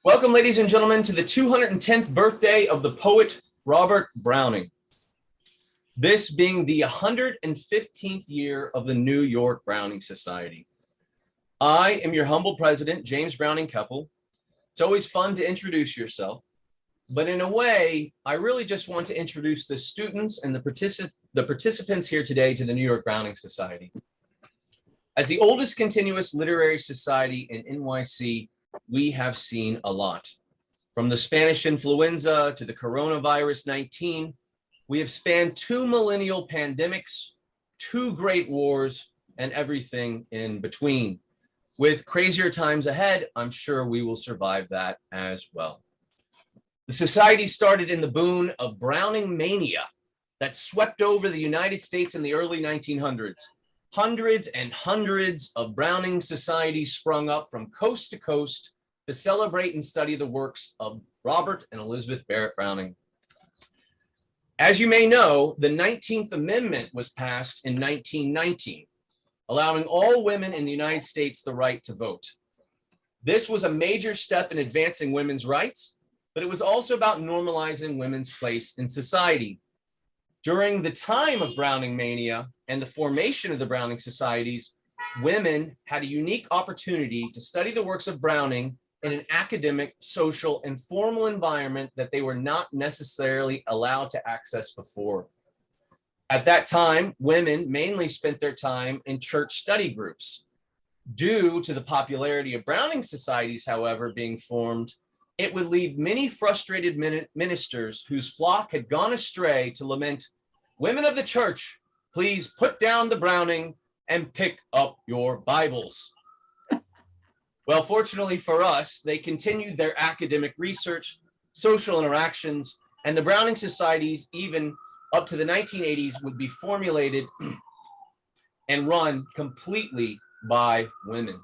Welcome, ladies and gentlemen, to the 210th birthday of the poet Robert Browning. This being the 115th year of the New York Browning Society. I am your humble president, James Browning Kepple. It's always fun to introduce yourself, but in a way, I really just want to introduce the students and the participants here today to the New York Browning Society. As the oldest continuous literary society in NYC, we have seen a lot. From the Spanish influenza to the coronavirus 19, we have spanned 2 millennial pandemics, 2 great wars, and everything in between. With crazier times ahead, I'm sure we will survive that as well. The society started in the boon of Browning mania that swept over the United States in the early 1900s. Hundreds and hundreds of Browning societies sprung up from coast to coast to celebrate and study the works of Robert and Elizabeth Barrett Browning. As you may know, the 19th Amendment was passed in 1919, allowing all women in the United States the right to vote. This was a major step in advancing women's rights, but it was also about normalizing women's place in society. During the time of Browning mania and the formation of the Browning societies, women had a unique opportunity to study the works of Browning in an academic, social, and formal environment that they were not necessarily allowed to access before. At that time, women mainly spent their time in church study groups. Due to the popularity of Browning societies, however, being formed, it would lead many frustrated ministers whose flock had gone astray to lament, "Women of the church, please put down the Browning and pick up your Bibles." Well, fortunately for us, they continued their academic research, social interactions, and the Browning societies, even up to the 1980s, would be formulated and run completely by women.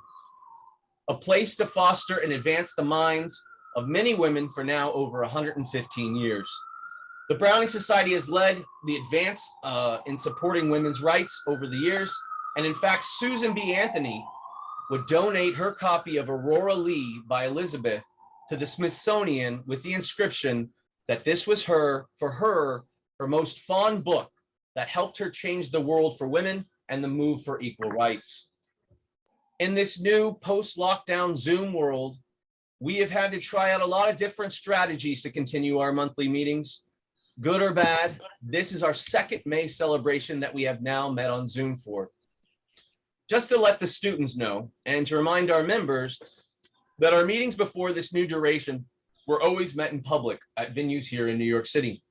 A place to foster and advance the minds of many women for now over 115 years. The Browning Society has led the advance in supporting women's rights over the years. And in fact, Susan B. Anthony would donate her copy of Aurora Leigh by Elizabeth to the Smithsonian with the inscription that this was her most fond book that helped her change the world for women and the move for equal rights. In this new post-lockdown Zoom world, we have had to try out a lot of different strategies to continue our monthly meetings. Good or bad, this is our second May celebration that we have now met on Zoom for. Just to let the students know and to remind our members that our meetings before this new duration were always met in public at venues here in New York City.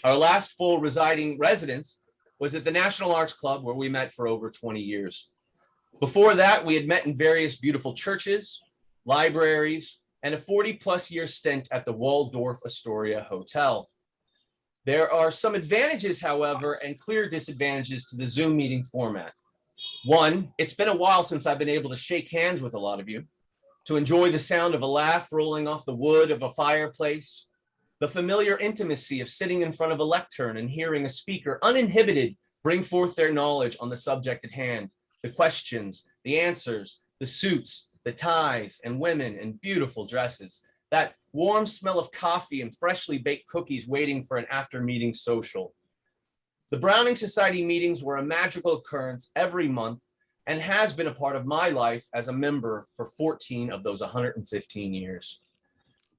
Our last full residing residence was at the National Arts Club, where we met for over 20 years. Before that, we had met in various beautiful churches, libraries, and a 40-plus year stint at the Waldorf Astoria Hotel. There are some advantages, however, and clear disadvantages to the Zoom meeting format. One, it's been a while since I've been able to shake hands with a lot of you, to enjoy the sound of a laugh rolling off the wood of a fireplace, the familiar intimacy of sitting in front of a lectern and hearing a speaker uninhibited bring forth their knowledge on the subject at hand, the questions, the answers, the suits, the ties, and women in beautiful dresses, that warm smell of coffee and freshly baked cookies waiting for an after-meeting social. The Browning Society meetings were a magical occurrence every month and has been a part of my life as a member for 14 of those 115 years.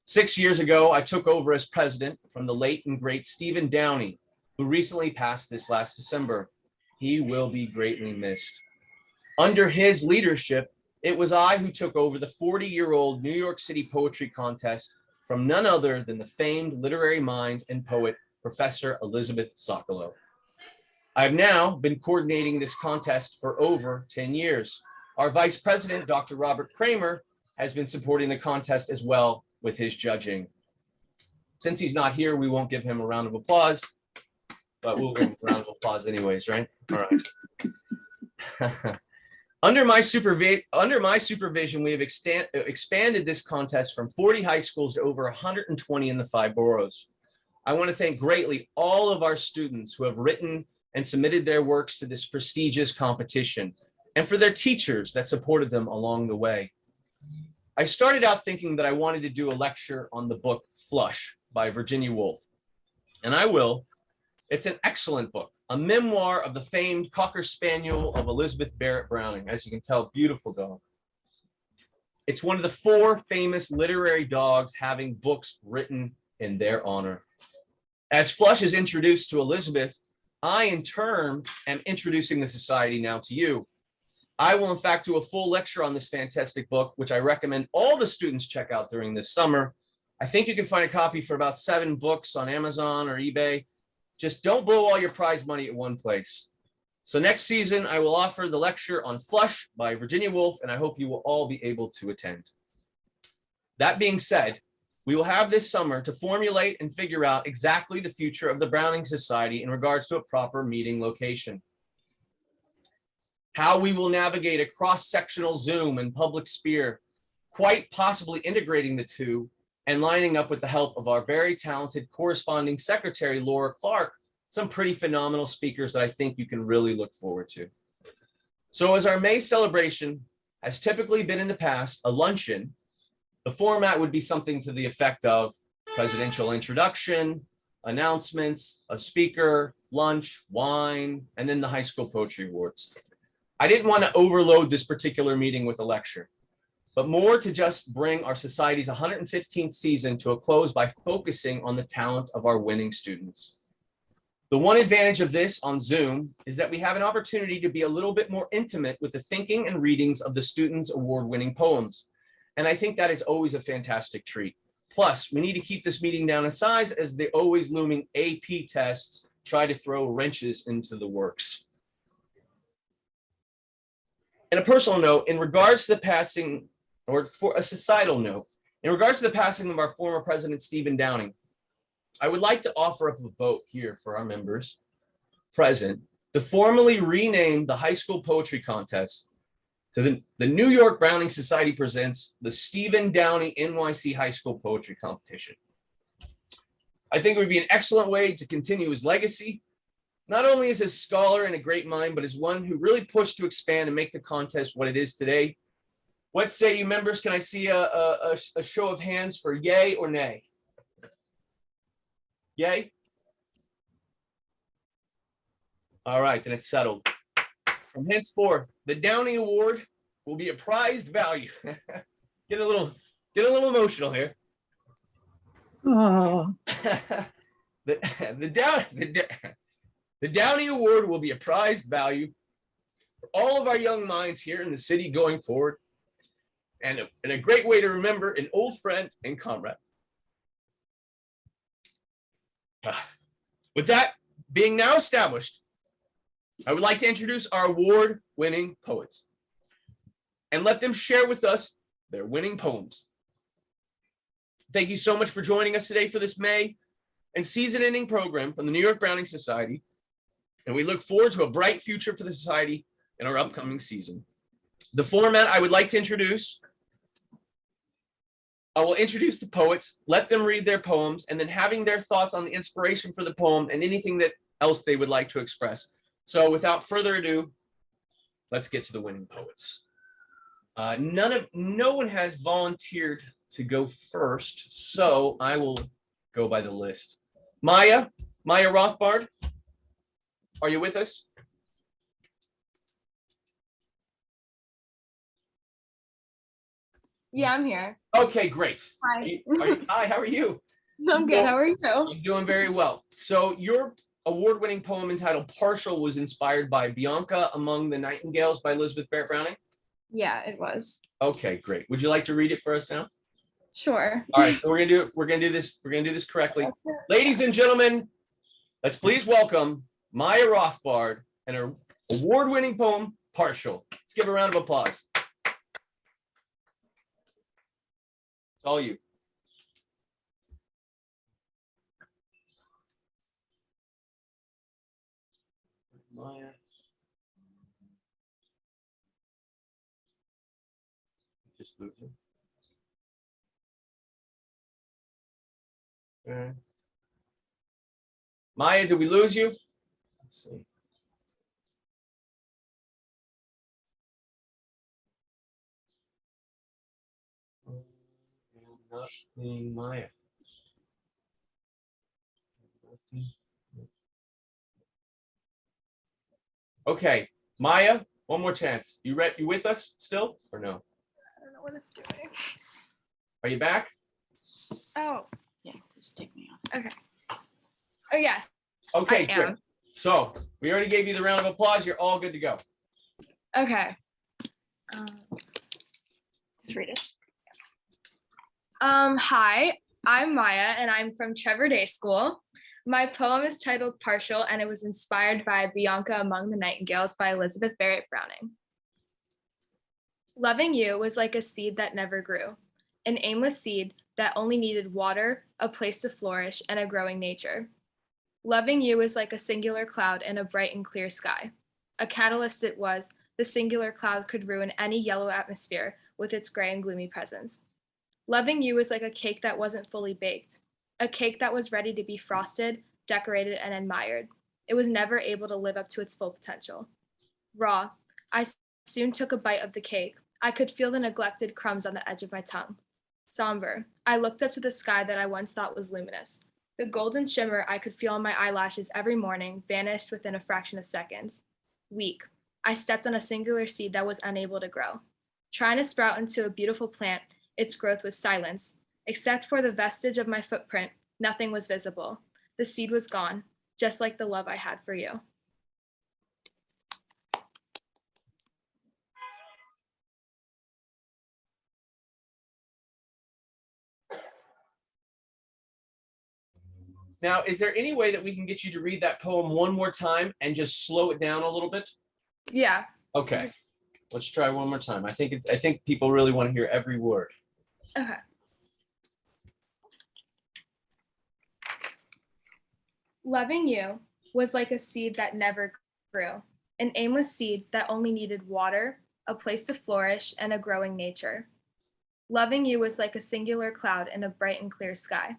6 years ago, I took over as president from the late and great Stephen Downey, who recently passed this last December. He will be greatly missed. Under his leadership, it was I who took over the 40-year-old New York City Poetry Contest from none other than the famed literary mind and poet, Professor Elizabeth Socolow. I've now been coordinating this contest for over 10 years. Our vice president, Dr. Robert Kramer, has been supporting the contest as well with his judging. Since he's not here, we won't give him a round of applause, but we'll give him a round of applause anyways, right? All right. Under my supervision, we have expanded this contest from 40 high schools to over 120 in the 5 boroughs. I want to thank greatly all of our students who have written and submitted their works to this prestigious competition, and for their teachers that supported them along the way. I started out thinking that I wanted to do a lecture on the book Flush by Virginia Woolf, and I will. It's an excellent book, a memoir of the famed Cocker Spaniel of Elizabeth Barrett Browning. As you can tell, beautiful dog. It's one of the 4 famous literary dogs having books written in their honor. As Flush is introduced to Elizabeth, I, in turn, am introducing the society now to you. I will, in fact, do a full lecture on this fantastic book, which I recommend all the students check out during this summer. I think you can find a copy for about 7 books on Amazon or eBay. Just don't blow all your prize money at one place. So next season, I will offer the lecture on Flush by Virginia Woolf, and I hope you will all be able to attend. That being said, we will have this summer to formulate and figure out exactly the future of the Browning Society in regards to a proper meeting location. How we will navigate a cross-sectional Zoom and public sphere, quite possibly integrating the two and lining up with the help of our very talented corresponding secretary, Laura Clark, some pretty phenomenal speakers that I think you can really look forward to. So as our May celebration has typically been in the past, a luncheon, the format would be something to the effect of presidential introduction, announcements, a speaker, lunch, wine, and then the high school poetry awards. I didn't want to overload this particular meeting with a lecture, but more to just bring our society's 115th season to a close by focusing on the talent of our winning students. The one advantage of this on Zoom is that we have an opportunity to be a little bit more intimate with the thinking and readings of the students' award-winning poems. And I think that is always a fantastic treat. Plus, we need to keep this meeting down in size as the always looming AP tests try to throw wrenches into the works. And a personal note, in regards to the passing, or for a societal note, in regards to the passing of our former president, Stephen Downey, I would like to offer up a vote here for our members present to formally rename the high school poetry contest to the New York Browning Society presents the Stephen Downey NYC High School Poetry Competition. I think it would be an excellent way to continue his legacy, not only as a scholar and a great mind, but as one who really pushed to expand and make the contest what it is today. What say you members? Can I see a show of hands for yay or nay? Yay? All right, then it's settled. From henceforth, the Downey Award will be a prized value. Get a little emotional here. Oh. The Downey Award will be a prized value for all of our young minds here in the city going forward, and a great way to remember an old friend and comrade. With that being now established, I would like to introduce our award-winning poets and let them share with us their winning poems. Thank you so much for joining us today for this May and season-ending program from the New York Browning Society, and we look forward to a bright future for the Society in our upcoming season. The format I would like to introduce, I will introduce the poets, let them read their poems, and then having their thoughts on the inspiration for the poem and anything that else they would like to express. So without further ado, let's get to the winning poets. No one has volunteered to go first, so I will go by the list. Maya Rothbard, are you with us? Yeah, I'm here. Okay, great. Hi. Hi, how are you? I'm good. How are you? I'm doing very well. So your award-winning poem entitled Partial was inspired by Bianca Among the Nightingales by Elizabeth Barrett Browning? Yeah, it was. Okay, great. Would you like to read it for us now? Sure. All right, so we're gonna do this correctly. Ladies and gentlemen, let's please welcome Maya Rothbard and her award-winning poem, Partial. Let's give her a round of applause. It's all you. Maya. Just losing. Okay. Maya, did we lose you? Let's see. Not seeing Maya. Okay, Maya, one more chance. You with us still or no? I don't know what it's doing. Are you back? Oh, Yeah, just take me off. okay. Oh, yes. Okay, I good. am. So we already gave you the round of applause. You're all good to go. Okay. Just read it. Hi, I'm Maya, and I'm from Trevor Day School. My poem is titled Partial, and it was inspired by Bianca Among the Nightingales by Elizabeth Barrett Browning. Loving you was like a seed that never grew, an aimless seed that only needed water, a place to flourish, and a growing nature. Loving you was like a singular cloud in a bright and clear sky. A catalyst it was, the singular cloud could ruin any yellow atmosphere with its gray and gloomy presence. Loving you was like a cake that wasn't fully baked, a cake that was ready to be frosted, decorated, and admired. It was never able to live up to its full potential. Raw, I soon took a bite of the cake. I could feel the neglected crumbs on the edge of my tongue. Somber, I looked up to the sky that I once thought was luminous. The golden shimmer I could feel on my eyelashes every morning vanished within a fraction of seconds. Weak, I stepped on a singular seed that was unable to grow. Trying to sprout into a beautiful plant, its growth was silence. Except for the vestige of my footprint, nothing was visible. The seed was gone, just like the love I had for you. Now, is there any way that we can get you to read that poem one more time and just slow it down a little bit? Yeah. Okay, let's try one more time. I think people really want to hear every word. Okay. Loving you was like a seed that never grew, an aimless seed that only needed water, a place to flourish, and a growing nature. Loving you was like a singular cloud in a bright and clear sky.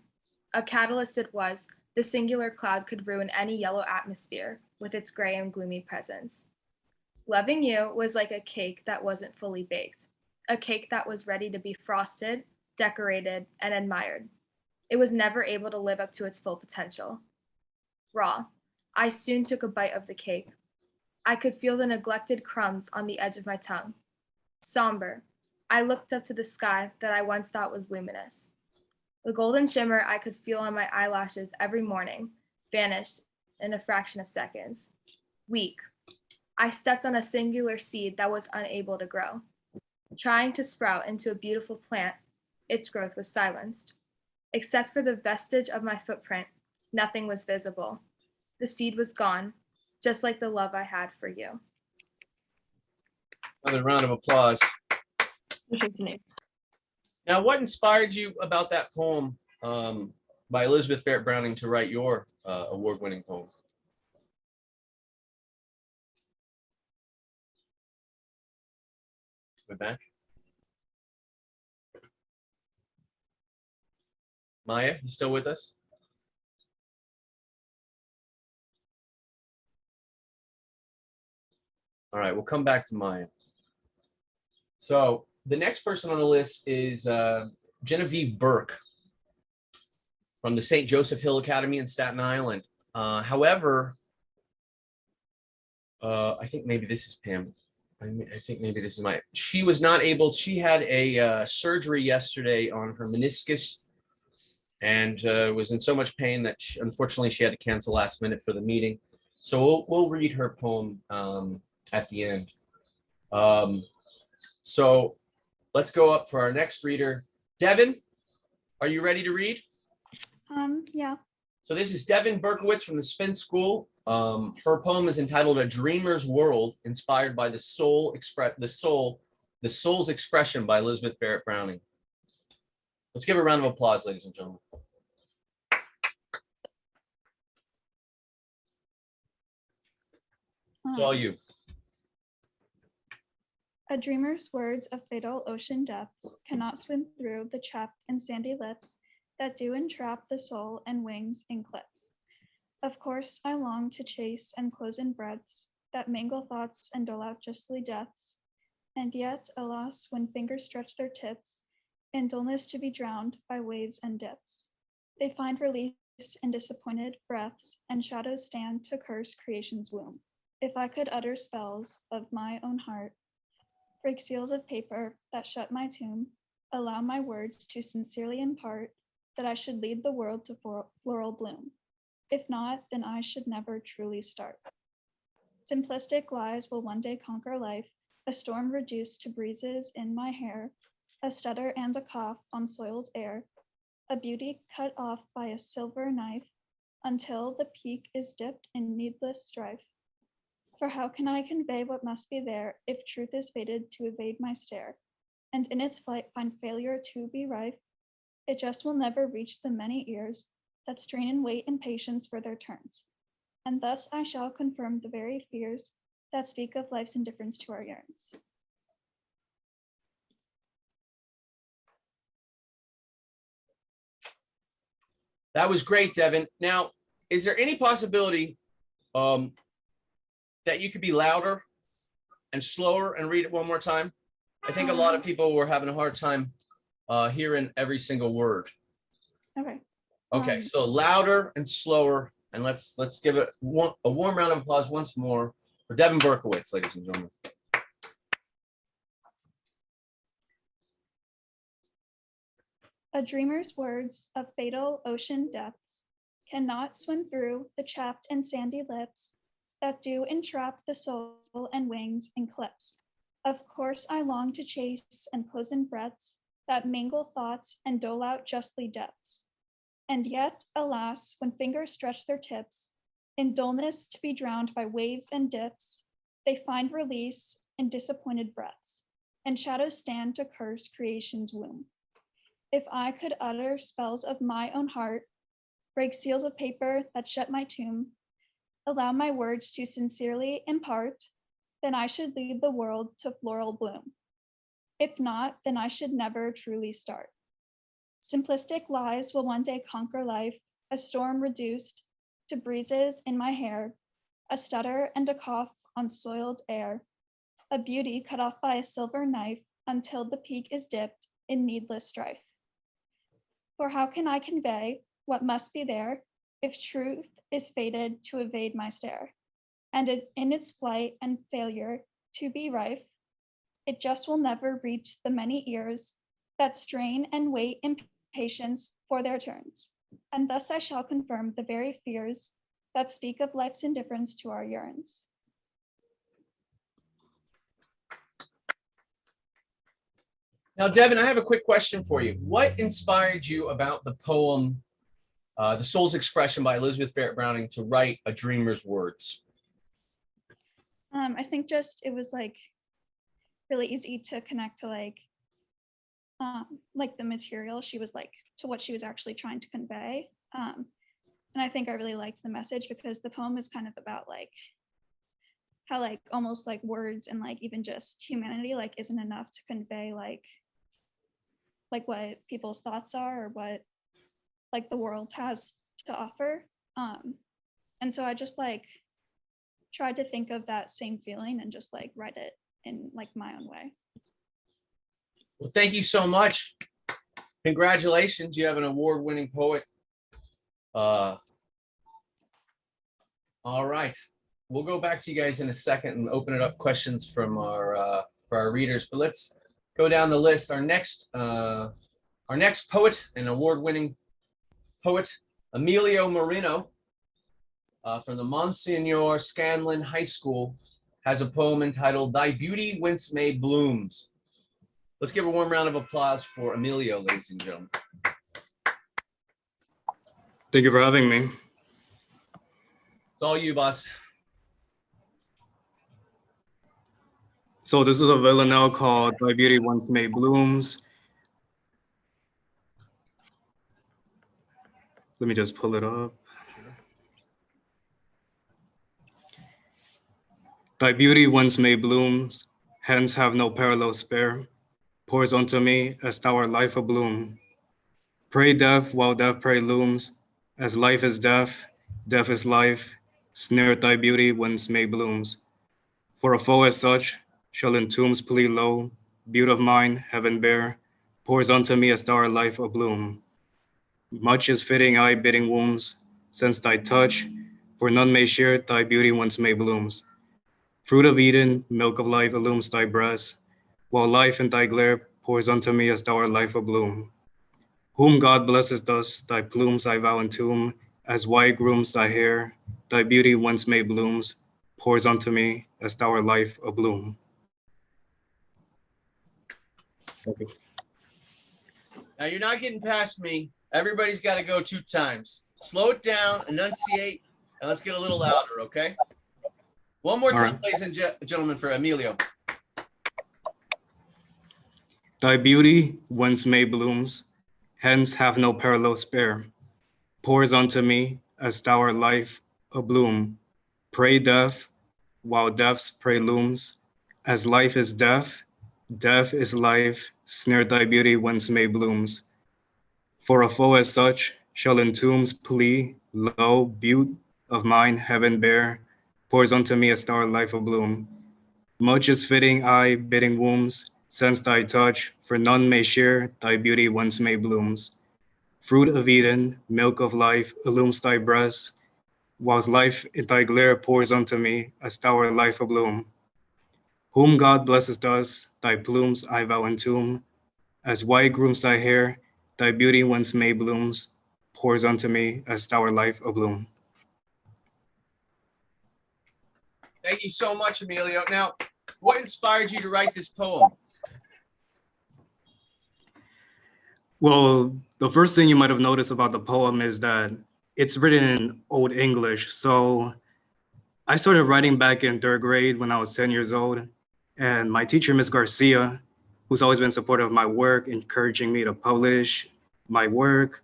A catalyst it was, the singular cloud could ruin any yellow atmosphere with its gray and gloomy presence. Loving you was like a cake that wasn't fully baked, a cake that was ready to be frosted, decorated, and admired. It was never able to live up to its full potential. Raw, I soon took a bite of the cake. I could feel the neglected crumbs on the edge of my tongue. Somber, I looked up to the sky that I once thought was luminous. The golden shimmer I could feel on my eyelashes every morning vanished in a fraction of seconds. Weak, I stepped on a singular seed that was unable to grow. Trying to sprout into a beautiful plant, its growth was silenced. Except for the vestige of my footprint, nothing was visible. The seed was gone, just like the love I had for you. Another round of applause. Appreciate the name. Now, what inspired you about that poem by Elizabeth Barrett Browning to write your award-winning poem? We're back. Maya, you still with us? All right, we'll come back to Maya. So the next person on the list is Genevieve Burke from the St. Joseph Hill Academy in Staten Island. However, I think maybe this is Pam. I think maybe this is Maya. She was not able, she had a surgery yesterday on her meniscus and was in so much pain that unfortunately she had to cancel last minute for the meeting. So we'll read her poem at the end. So let's go up for our next reader. Devin, are you ready to read? Yeah. So this is Devin Berkowitz from the Spence School. Her poem is entitled "A Dreamer's World," inspired by the soul's expression by Elizabeth Barrett Browning. Let's give a round of applause, ladies and gentlemen. It's all you. A dreamer's words of fatal ocean depths cannot swim through the chapped and sandy lips that do entrap the soul and wings in clips. Of course, I long to chase and close in breaths that mingle thoughts and dole out justly deaths. And yet, alas, when fingers stretch their tips, in dullness to be drowned by waves and dips. They find release in disappointed breaths, and shadows stand to curse creation's womb. If I could utter spells of my own heart, break seals of paper that shut my tomb, allow my words to sincerely impart that I should lead the world to floral bloom. If not, then I should never truly start. Simplistic lies will one day conquer life, a storm reduced to breezes in my hair, a stutter and a cough on soiled air, a beauty cut off by a silver knife, until the peak is dipped in needless strife. For how can I convey what must be there if truth is fated to evade my stare, and in its flight find failure to be rife? It just will never reach the many ears that strain and wait in patience for their turns. And thus I shall confirm the very fears that speak of life's indifference to our yearns. That was great, Devin. Now, is there any possibility that you could be louder and slower and read it one more time? I think a lot of people were having a hard time hearing every single word. Okay. Okay, so louder and slower, and let's give it a warm round of applause once more for Devin Berkowitz, ladies and gentlemen. A dreamer's words of fatal ocean depths cannot swim through the chapped and sandy lips that do entrap the soul and wings in clips. Of course I long to chase and close in breaths that mingle thoughts and dole out justly depths. And yet, alas, when fingers stretch their tips, in dullness to be drowned by waves and dips, they find release in disappointed breaths, and shadows stand to curse creation's womb. If I could utter spells of my own heart, break seals of paper that shut my tomb, allow my words to sincerely impart, then I should lead the world to floral bloom. If not, then I should never truly start. Simplistic lies will one day conquer life, a storm reduced to breezes in my hair, a stutter and a cough on soiled air, a beauty cut off by a silver knife until the peak is dipped in needless strife. For how can I convey what must be there if truth is fated to evade my stare, and in its flight and failure to be rife, it just will never reach the many ears that strain and wait in patience for their turns. And thus I shall confirm the very fears that speak of life's indifference to our yearns. Now, Devin, I have a quick question for you. What inspired you about the poem, The Soul's Expression by Elizabeth Barrett Browning, to write A Dreamer's Words? I think just it was like really easy to connect to like the material she was like to what she was actually trying to convey. And I think I really liked the message because the poem is kind of about like how like almost like words and like even just humanity like isn't enough to convey like what people's thoughts are or what like the world has to offer. And so I just like tried to think of that same feeling and just like write it in like my own way. Well, thank you so much. Congratulations. You have an award-winning poet. All right. We'll go back to you guys in a second and open it up questions from for our readers, but let's go down the list. Our next poet, an award-winning poet, Emilio Merino, from the Monsignor Scanlan High School, has a poem entitled "Thy Beauty Whence May Blooms." Let's give a warm round of applause for Emilio, ladies and gentlemen. Thank you for having me. It's all you, boss. So this is a villanelle called "Thy Beauty Once May Blooms." Let me just pull it up. Thy beauty once may blooms, hands have no parallel spare, pours unto me as thou art life abloom. Pray death while death pray looms, as life is death, death is life, snared thy beauty whence may blooms. For a foe as such shall in tombs plead low, beauty of mine, heaven bear, pours unto me a star life abloom. Much is fitting I bidding wombs, since thy touch, for none may share thy beauty once may blooms. Fruit of Eden, milk of life illumines thy breast, while life in thy glare pours unto me a star life abloom. Whom God blesses thus, thy plumes I vow entomb, as white grooms thy hair, thy beauty once may blooms, pours unto me a star life abloom. Thank you. Now you're not getting past me. Everybody's got to go 2 times. Slow it down, enunciate, and let's get a little louder, okay? One more All time, right. ladies and gentlemen, for Emilio. Thy beauty whence may blooms, hence have no parallel spare, pours unto me as tower life abloom. Pray death, while death's prey looms, as life is death, death is life, snare thy beauty whence may blooms. For a foe as such shall in tombs plea, lo, butte of mine heaven bear, pours unto me a star life abloom. Much is fitting I bidding wombs, sense thy touch, for none may share thy beauty whence may blooms. Fruit of Eden, milk of life, illumines thy breast, whilst life in thy glare pours unto me a star life abloom. Whom God blesses thus, thy plumes I vow entomb, as white grooms thy hair, thy beauty whence may blooms, pours unto me a star life abloom. Thank you so much, Emilio. Now, what inspired you to write this poem? Well, the first thing you might have noticed about the poem is that it's written in Old English. So I started writing back in 3rd grade when I was 10 years old. And my teacher, Miss Garcia, who's always been supportive of my work, encouraging me to publish my work,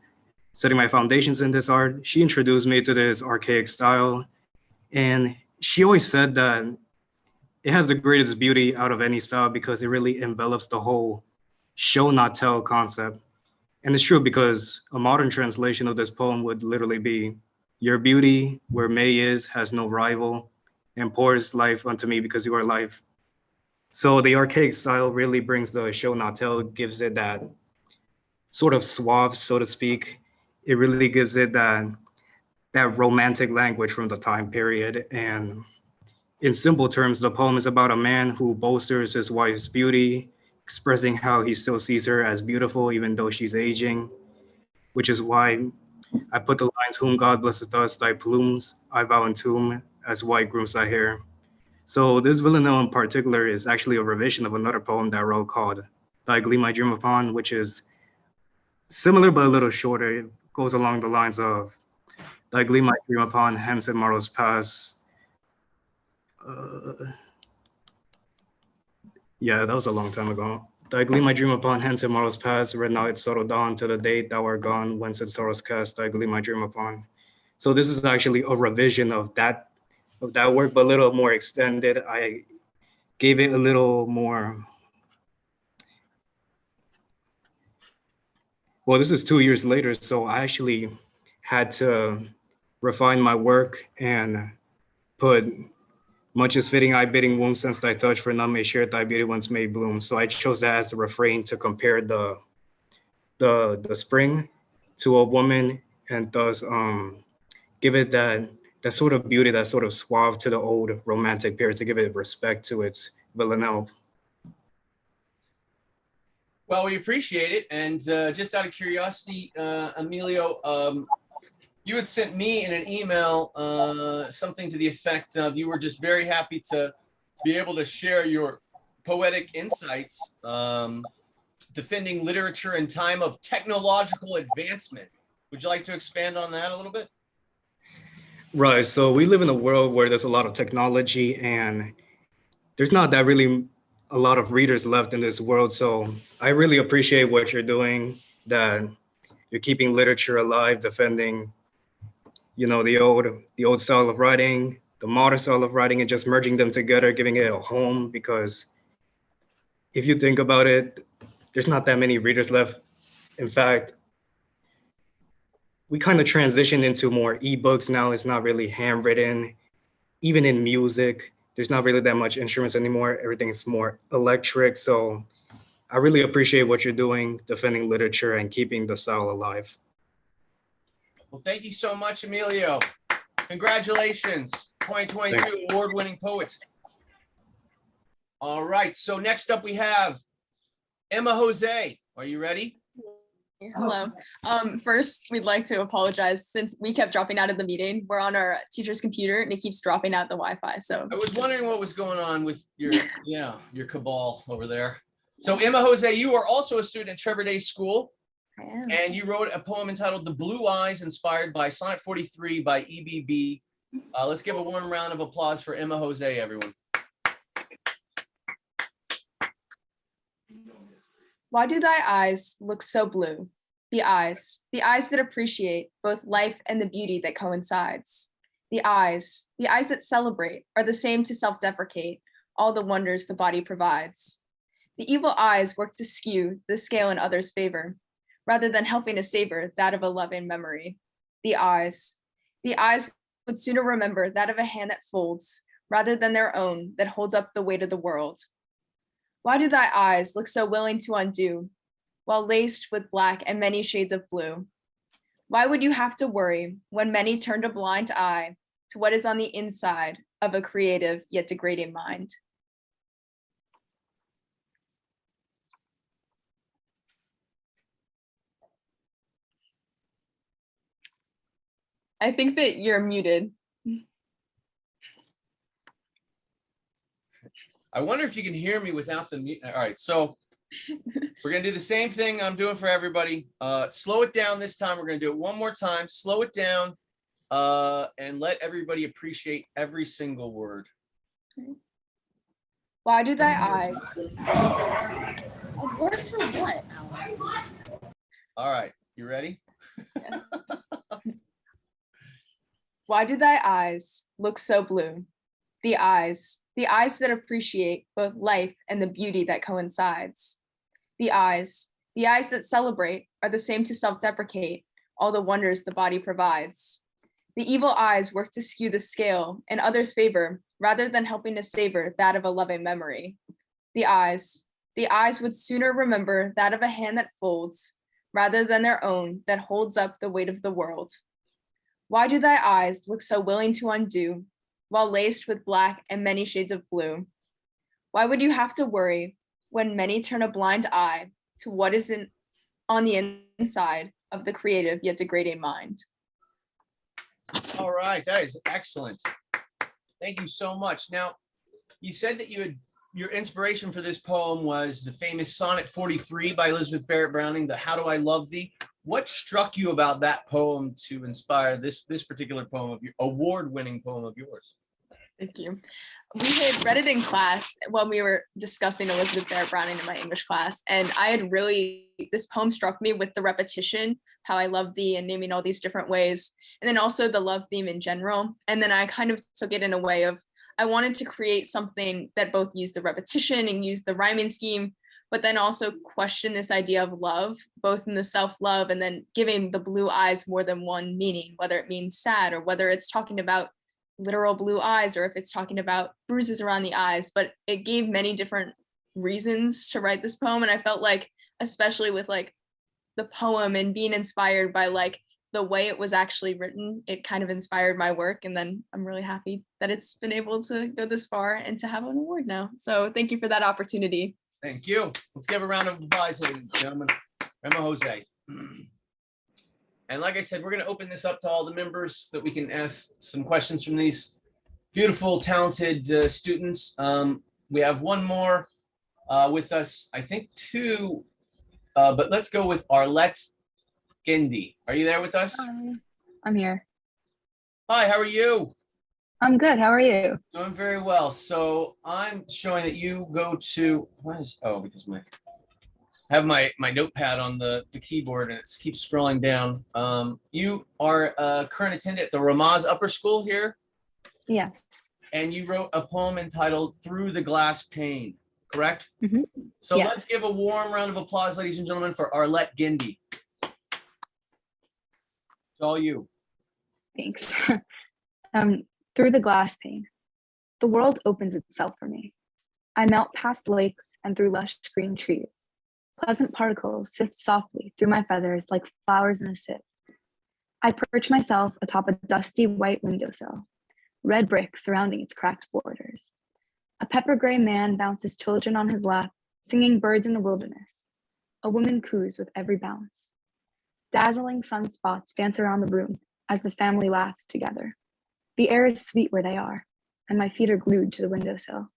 setting my foundations in this art, she introduced me to this archaic style. And she always said that it has the greatest beauty out of any style because it really envelops the whole show not tell concept. And it's true because a modern translation of this poem would literally be, your beauty where May is has no rival and pours life unto me because you are life. So the archaic style really brings the show not tell, gives it that sort of suave, so to speak. It really gives it that romantic language from the time period. And in simple terms, the poem is about a man who bolsters his wife's beauty, expressing how he still sees her as beautiful even though she's aging, which is why I put the lines, whom God blesses thus, thy plumes I vow entomb, as white grooms thy hair. So this villanelle in particular is actually a revision of another poem that I wrote called Thy Gleam I Dream Upon, which is similar but a little shorter. It goes along the lines of, thy gleam I dream upon, hence in morrow's past. Yeah, that was a long time ago. Thy gleam I dream upon, hence in morrow's past, red now its subtle dawn, to the date thou art gone, whence its sorrows cast, thy gleam I dream upon. So this is actually a revision of that work, but a little more extended. I gave it a little more. Well, this is 2 years later, so I actually had to refine my work and put, much is fitting I bidding womb since thy touch, for none may share thy beauty once may bloom. So I chose that as the refrain to compare the spring to a woman, and thus give it that sort of beauty, that sort of suave to the old romantic period, to give it respect to its villanelle. Well, we appreciate it. And just out of curiosity, Emilio, you had sent me in an email something to the effect of you were just very happy to be able to share your poetic insights, defending literature in time of technological advancement. Would you like to expand on that a little bit? Right. So we live in a world where there's a lot of technology, and there's not that really a lot of readers left in this world. So I really appreciate what you're doing, that you're keeping literature alive, defending, you know, the old style of writing, the modern style of writing, and just merging them together, giving it a home. Because if you think about it, there's not that many readers left. In fact, we kind of transitioned into more ebooks now. It's not really handwritten. Even in music, there's not really that much instruments anymore. Everything's more electric. So I really appreciate what you're doing, defending literature and keeping the style alive. Well, thank you so much, Emilio. Congratulations, 2022 award-winning poet. All right, so next up we have Emma Jose. Are you ready? Hello. First, we'd like to apologize since we kept dropping out of the meeting. We're on our teacher's computer and it keeps dropping out the Wi-Fi. So I was wondering what was going on with your cabal over there. So Emma Jose, you are also a student at Trevor Day School, I am. and you wrote a poem entitled "The Blue Eyes," inspired by Sonnet 43 by EBB. Let's give a warm round of applause for Emma Jose, everyone. Why do thy eyes look so blue? The eyes that appreciate both life and the beauty that coincides. The eyes that celebrate are the same to self-deprecate all the wonders the body provides. The evil eyes work to skew the scale in others' favor, rather than helping to savor that of a loving memory. The eyes would sooner remember that of a hand that folds, rather than their own that holds up the weight of the world. Why do thy eyes look so willing to undo, while laced with black and many shades of blue? Why would you have to worry when many turned a blind eye to what is on the inside of a creative yet degrading mind? I think that you're muted. I wonder if you can hear me without the mute. All right, so we're gonna do the same thing I'm doing for everybody. Slow it down this time. We're gonna do it one more time. Slow it down, and let everybody appreciate every single word. Why do thy eyes? A word for what, Alan? All right, you ready? Why do thy eyes look so blue? The eyes that appreciate both life and the beauty that coincides. The eyes that celebrate are the same to self-deprecate all the wonders the body provides. The evil eyes work to skew the scale in others' favor, rather than helping to savor that of a loving memory. The eyes would sooner remember that of a hand that folds, rather than their own that holds up the weight of the world. Why do thy eyes look so willing to undo, while laced with black and many shades of blue? Why would you have to worry when many turn a blind eye to what is on the inside of the creative yet degrading mind? All right, that is excellent. Thank you so much. Now, you said that your inspiration for this poem was the famous Sonnet 43 by Elizabeth Barrett Browning, the How Do I Love Thee? What struck you about that poem to inspire this particular poem of your award-winning poem of yours? Thank you. We had read it in class when we were discussing Elizabeth Barrett Browning in my English class, and this poem struck me with the repetition, how I love thee, and naming all these different ways, and then also the love theme in general. And then I kind of took it in a way of, I wanted to create something that both used the repetition and used the rhyming scheme, but then also question this idea of love, both in the self-love and then giving the blue eyes more than one meaning, whether it means sad or whether it's talking about literal blue eyes or if it's talking about bruises around the eyes. But it gave many different reasons to write this poem. And I felt like, especially with like the poem and being inspired by like the way it was actually written, it kind of inspired my work. And then I'm really happy that it's been able to go this far and to have an award now. So thank you for that opportunity. Thank you. Let's give a round of applause, ladies and gentlemen. Emma Jose. And like I said, we're going to open this up to all the members so that we can ask some questions from these beautiful, talented students. We have one more with us, I think two, but let's go with Arlette Gindi. Are you there with us? Hi, I'm here. Hi, how are you? I'm good. How are you? Doing very well. So I'm showing that you go to, because I have my notepad on the keyboard and it keeps scrolling down. You are a current attendant at the Ramaz Upper School here, Yes. and you wrote a poem entitled Through the Glass Pane, correct? Mhm. So Yes. let's give a warm round of applause, ladies and gentlemen, for Arlette Gindi. It's all you. Thanks. Through the glass pane, the world opens itself for me. I melt past lakes and through lush green trees, Pleasant particles sift softly through my feathers like flowers in a sieve. I perch myself atop a dusty white windowsill, red brick surrounding its cracked borders. A pepper gray man bounces children on his lap, singing birds in the wilderness. A woman coos with every bounce. Dazzling sunspots dance around the room as the family laughs together. The air is sweet where they are, and my feet are glued to the windowsill.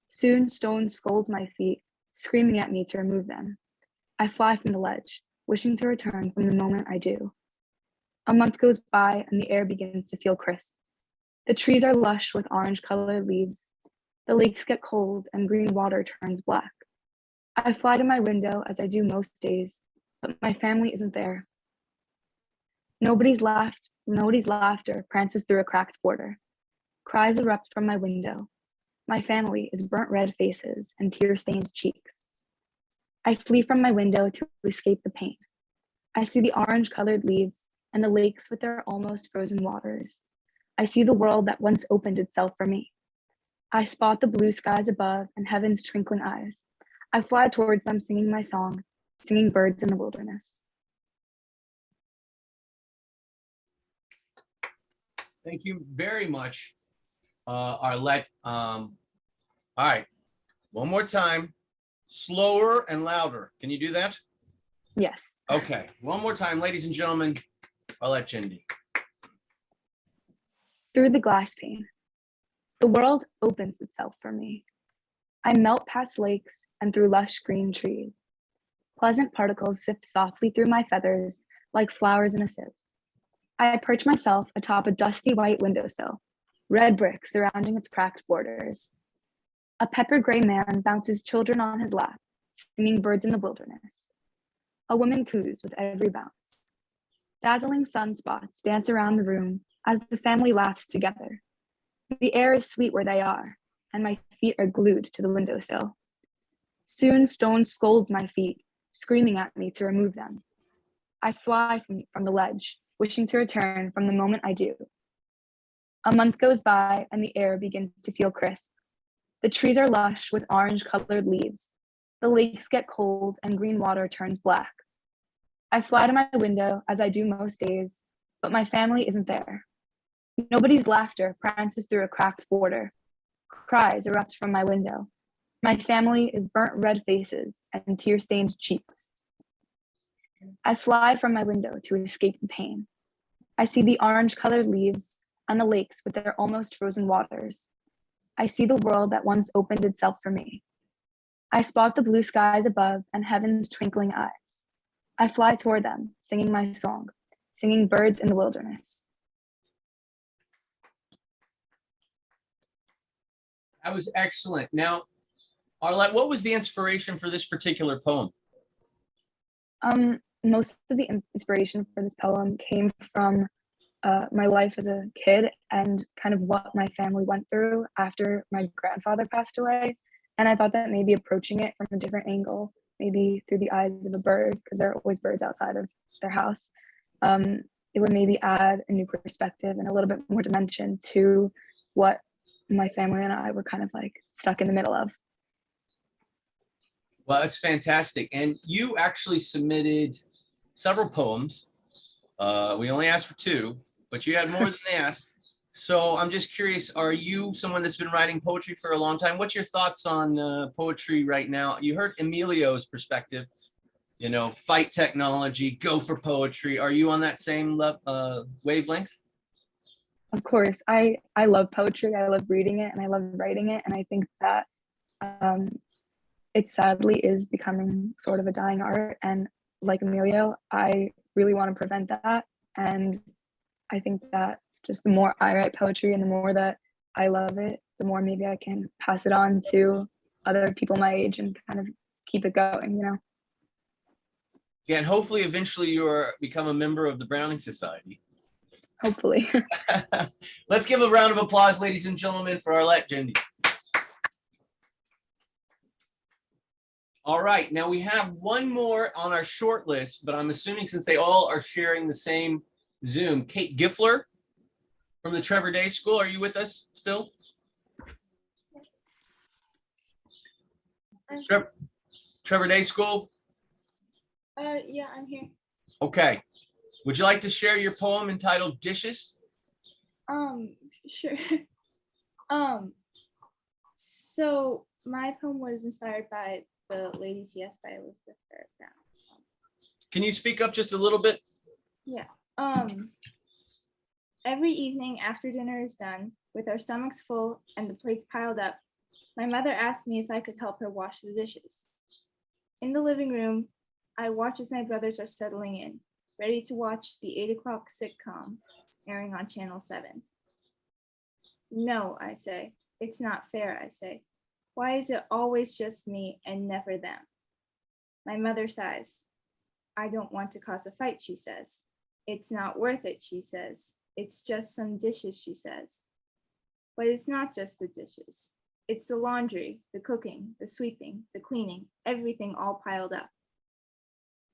Soon stone scolds my feet, screaming at me to remove them. I fly from the ledge, wishing to return from the moment I do. A month goes by and the air begins to feel crisp. The trees are lush with orange-colored leaves. The lakes get cold and green water turns black. I fly to my window as I do most days, but my family isn't there. Nobody's laughter prances through a cracked border. Cries erupt from my window. My family is burnt red faces and tear-stained cheeks. I flee from my window to escape the pain. I see the orange-colored leaves and the lakes with their almost frozen waters. I see the world that once opened itself for me. I spot the blue skies above and heaven's twinkling eyes. I fly towards them singing my song, singing birds in the wilderness. Thank you very much, Arlette. All right, one more time, slower and louder. Can you do that? Yes. Okay, one more time, ladies and gentlemen, Arlette Gindi. Through the glass pane, the world opens itself for me. I melt past lakes and through lush green trees. Pleasant particles sift softly through my feathers like flowers in a sieve. I perch myself atop a dusty white windowsill, red brick surrounding its cracked borders. A pepper gray man bounces children on his lap, singing birds in the wilderness. A woman coos with every bounce. Dazzling sunspots dance around the room as the family laughs together. The air is sweet where they are, and my feet are glued to the windowsill. Soon stone scolds my feet, screaming at me to remove them. I fly from the ledge, wishing to return from the moment I do. A month goes by and the air begins to feel crisp. The trees are lush with orange-colored leaves. The lakes get cold and green water turns black. I fly to my window as I do most days, but my family isn't there. Nobody's laughter prances through a cracked border. Cries erupt from my window. My family is burnt red faces and tear-stained cheeks. I fly from my window to escape the pain. I see the orange-colored leaves and the lakes with their almost frozen waters. I see the world that once opened itself for me. I spot the blue skies above and heaven's twinkling eyes. I fly toward them, singing my song, singing birds in the wilderness. That was excellent. Now, Arlette, what was the inspiration for this particular poem? Most of the inspiration for this poem came from my life as a kid and kind of what my family went through after my grandfather passed away. And I thought that maybe approaching it from a different angle, maybe through the eyes of a bird, because there are always birds outside of their house, it would maybe add a new perspective and a little bit more dimension to what my family and I were kind of like stuck in the middle of. Well, that's fantastic. And you actually submitted several poems. We only asked for 2, but you had more than that. So I'm just curious, are you someone that's been writing poetry for a long time? What's your thoughts on poetry right now? You heard Emilio's perspective, you know, fight technology, go for poetry. Are you on that same wavelength? Of course, I love poetry. I love reading it and I love writing it. And I think that it sadly is becoming sort of a dying art. And like Emilio, I really want to prevent that. And I think that just the more I write poetry and the more that I love it, the more maybe I can pass it on to other people my age and kind of keep it going, you know? Yeah, and hopefully eventually you'll become a member of the Browning Society. Hopefully. Let's give a round of applause, ladies and gentlemen, for Arlette Gindi. All right, now we have one more on our short list, but I'm assuming since they all are sharing the same Zoom, Kate Giffler from the Trevor Day School. Are you with us still? Trevor Day School, Yeah, I'm here. Okay. Would you like to share your poem entitled Dishes? Sure. So my poem was inspired by The Ladies Yes by Elizabeth Barrett Brown. Can you speak up just a little bit? Yeah. Every evening after dinner is done, with our stomachs full and the plates piled up, my mother asked me if I could help her wash the dishes. In the living room, I watch as my brothers are settling in, ready to watch the 8 o'clock sitcom airing on Channel 7. No, I say. It's not fair, I say. Why is it always just me and never them? My mother sighs. I don't want to cause a fight, she says. It's not worth it, she says. It's just some dishes, she says. But it's not just the dishes. It's the laundry, the cooking, the sweeping, the cleaning, everything all piled up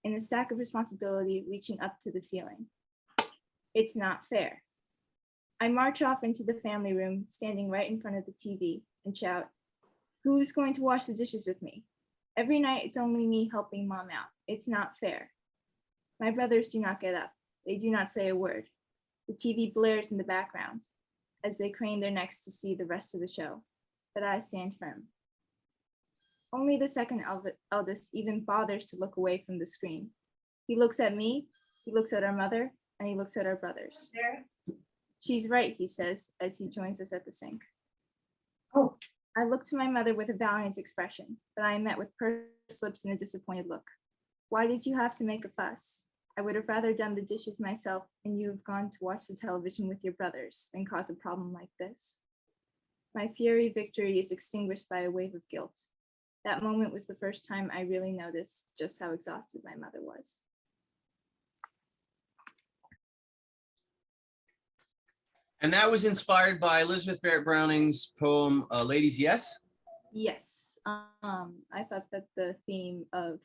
in the sack of responsibility reaching up to the ceiling. It's not fair. I march off into the family room, standing right in front of the TV, and shout, who's going to wash the dishes with me? Every night it's only me helping mom out. It's not fair. My brothers do not get up. They do not say a word. The TV blares in the background as they crane their necks to see the rest of the show, but I stand firm. Only the second eldest even bothers to look away from the screen. He looks at me, he looks at our mother, and he looks at our brothers. She's right, he says, as he joins us at the sink. Oh. I look to my mother with a valiant expression, but I am met with pursed lips and a disappointed look. Why did you have to make a fuss? I would have rather done the dishes myself and you have gone to watch the television with your brothers than cause a problem like this. My fiery victory is extinguished by a wave of guilt. That moment was the first time I really noticed just how exhausted my mother was. And that was inspired by Elizabeth Barrett Browning's poem, Ladies Yes? Yes, I thought that the theme of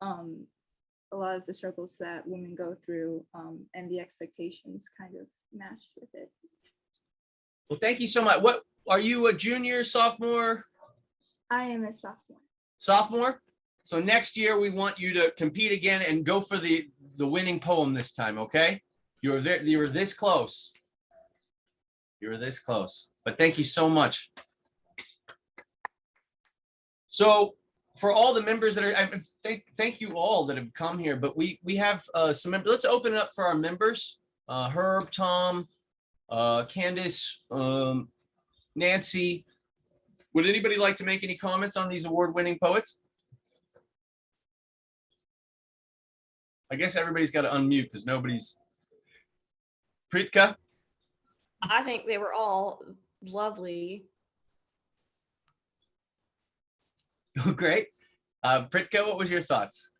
a lot of the struggles that women go through and the expectations kind of matched with it. Well, thank you so much. What, are you a junior, sophomore? I am a sophomore. Sophomore? So next year we want you to compete again and go for the winning poem this time, okay? You were this close. You were this close. But thank you so much. So for all the members that are, thank you all that have come here, but we have some members. Let's open it up for our members. Herb, Tom, Candace, Nancy. Would anybody like to make any comments on these award-winning poets? I guess everybody's got to unmute because nobody's. Pritka? I think they were all lovely. Oh, great. Pritka, what was your thoughts?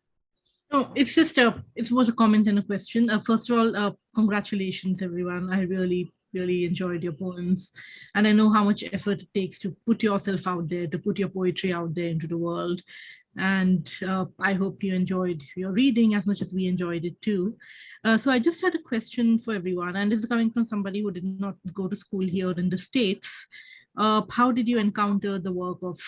No, it's just it was a comment and a question. First of all, congratulations, everyone. I really enjoyed your poems. And I know how much effort it takes to put yourself out there, to put your poetry out there into the world. And I hope you enjoyed your reading as much as we enjoyed it too. So I just had a question for everyone, and this is coming from somebody who did not go to school here in the States. How did you encounter the work of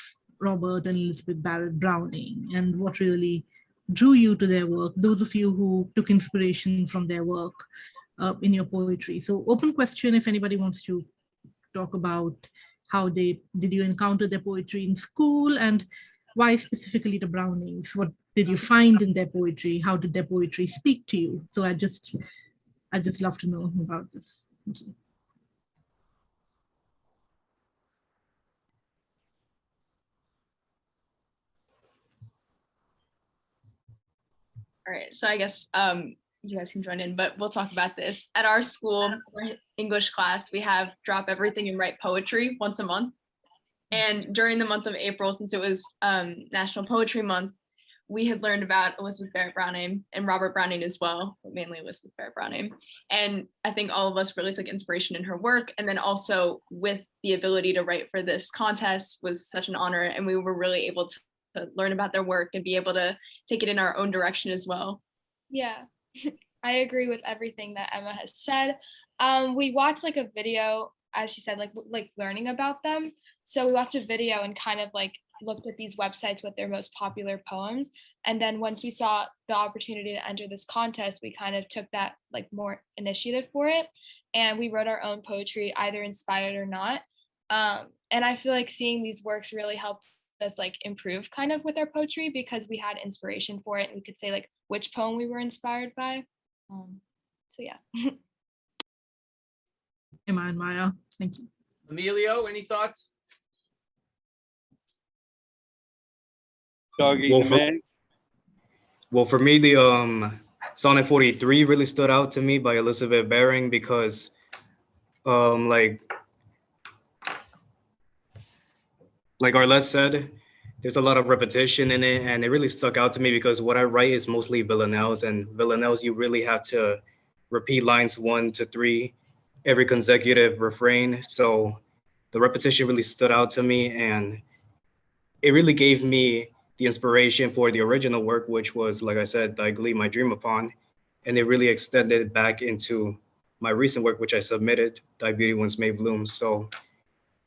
Robert and Elizabeth Barrett Browning, and what really drew you to their work, those of you who took inspiration from their work in your poetry? So open question if anybody wants to talk about how did you encounter their poetry in school, and why specifically the Brownings? What did you find in their poetry? How did their poetry speak to you? So I just love to know about this. Thank you. All right, so I guess you guys can join in, but we'll talk about this. At our school, our English class, we have drop everything and write poetry once a month. And during the month of April, since it was National Poetry Month, we had learned about Elizabeth Barrett Browning and Robert Browning as well, but mainly Elizabeth Barrett Browning. And I think all of us really took inspiration in her work. And then also with the ability to write for this contest was such an honor. And we were really able to learn about their work and be able to take it in our own direction as well. Yeah, I agree with everything that Emma has said. We watched like a video, as she said, like learning about them. So we watched a video and kind of like looked at these websites with their most popular poems. And then once we saw the opportunity to enter this contest, we kind of took that like more initiative for it. And we wrote our own poetry, either inspired or not. And I feel like seeing these works really helped us like improve kind of with our poetry, because we had inspiration for it. And we could say like which poem we were inspired by. So yeah. Emma and Maya, thank you. Emilio, any thoughts? Doggy Well, the for- man. Well, for me, the Sonnet 43 really stood out to me by Elizabeth Barring because like Arlette said, there's a lot of repetition in it, and it really stuck out to me because what I write is mostly villanelles, and villanelles, you really have to repeat lines 1 to 3 every consecutive refrain. So the repetition really stood out to me, and it really gave me the inspiration for the original work, which was, like I said, Thy Glee, My Dream Upon, and it really extended back into my recent work, which I submitted, Thy Beauty Once May Bloom. So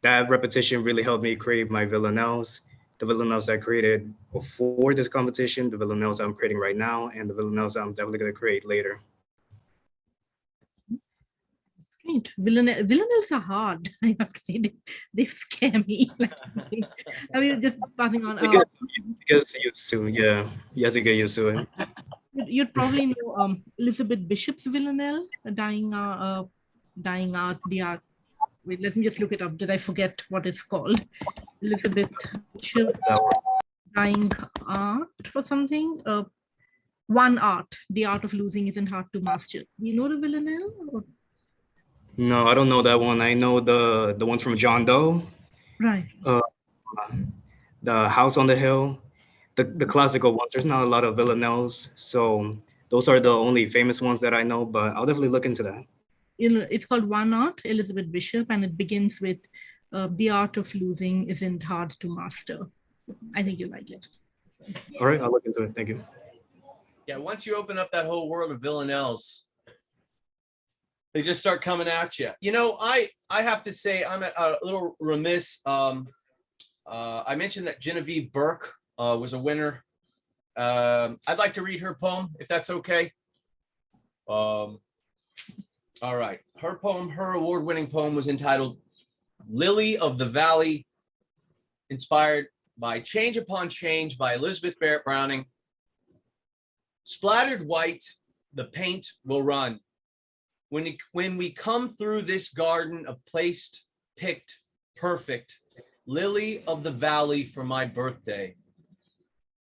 that repetition really helped me create my villanelles, the villanelles I created before this competition, the villanelles I'm creating right now, and the villanelles I'm definitely going to create later. Great. Villanelles are hard. I have to say, they scare me. Like, I mean, just passing on. Because used to, yeah, you have to get used to it. You'd probably know Elizabeth Bishop's villanelle, Dying Art, the Art. Wait, let me just look it up. Did I forget what it's called? Elizabeth Bishop, Dying Art or something? One Art, The Art of Losing Isn't Hard to Master. Do you know the villanelle? Or? No, I don't know that one. I know the ones from John Doe. Right. The House on the Hill, the classical ones. There's not a lot of villanelles, so those are the only famous ones that I know, but I'll definitely look into that. It's called One Art, Elizabeth Bishop, and it begins with the art of losing isn't hard to master. I think you like it. All right, I'll look into it. Thank you. Yeah, once you open up that whole world of villanelles, they just start coming at you. You know, I have to say I'm a little remiss. I mentioned that Genevieve Burke was a winner. I'd like to read her poem, if that's okay. All right. Her poem, her award-winning poem was entitled Lily of the Valley, inspired by Change Upon Change by Elizabeth Barrett Browning. Splattered white, the paint will run. When we come through this garden of placed, picked, perfect, lily of the valley for my birthday.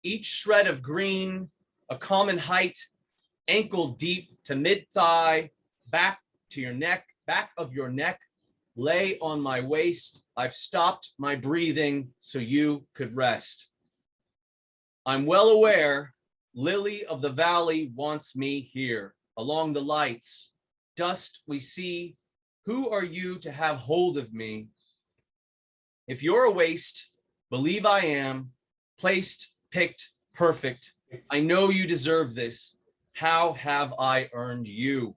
Each shred of green, a common height, ankle deep to mid-thigh, back to your neck, back of your neck, lay on my waist. I've stopped my breathing so you could rest. I'm well aware Lily of the Valley wants me here. Along the lights, dust we see. Who are you to have hold of me? If you're a waste, believe I am, placed, picked, perfect. I know you deserve this. How have I earned you?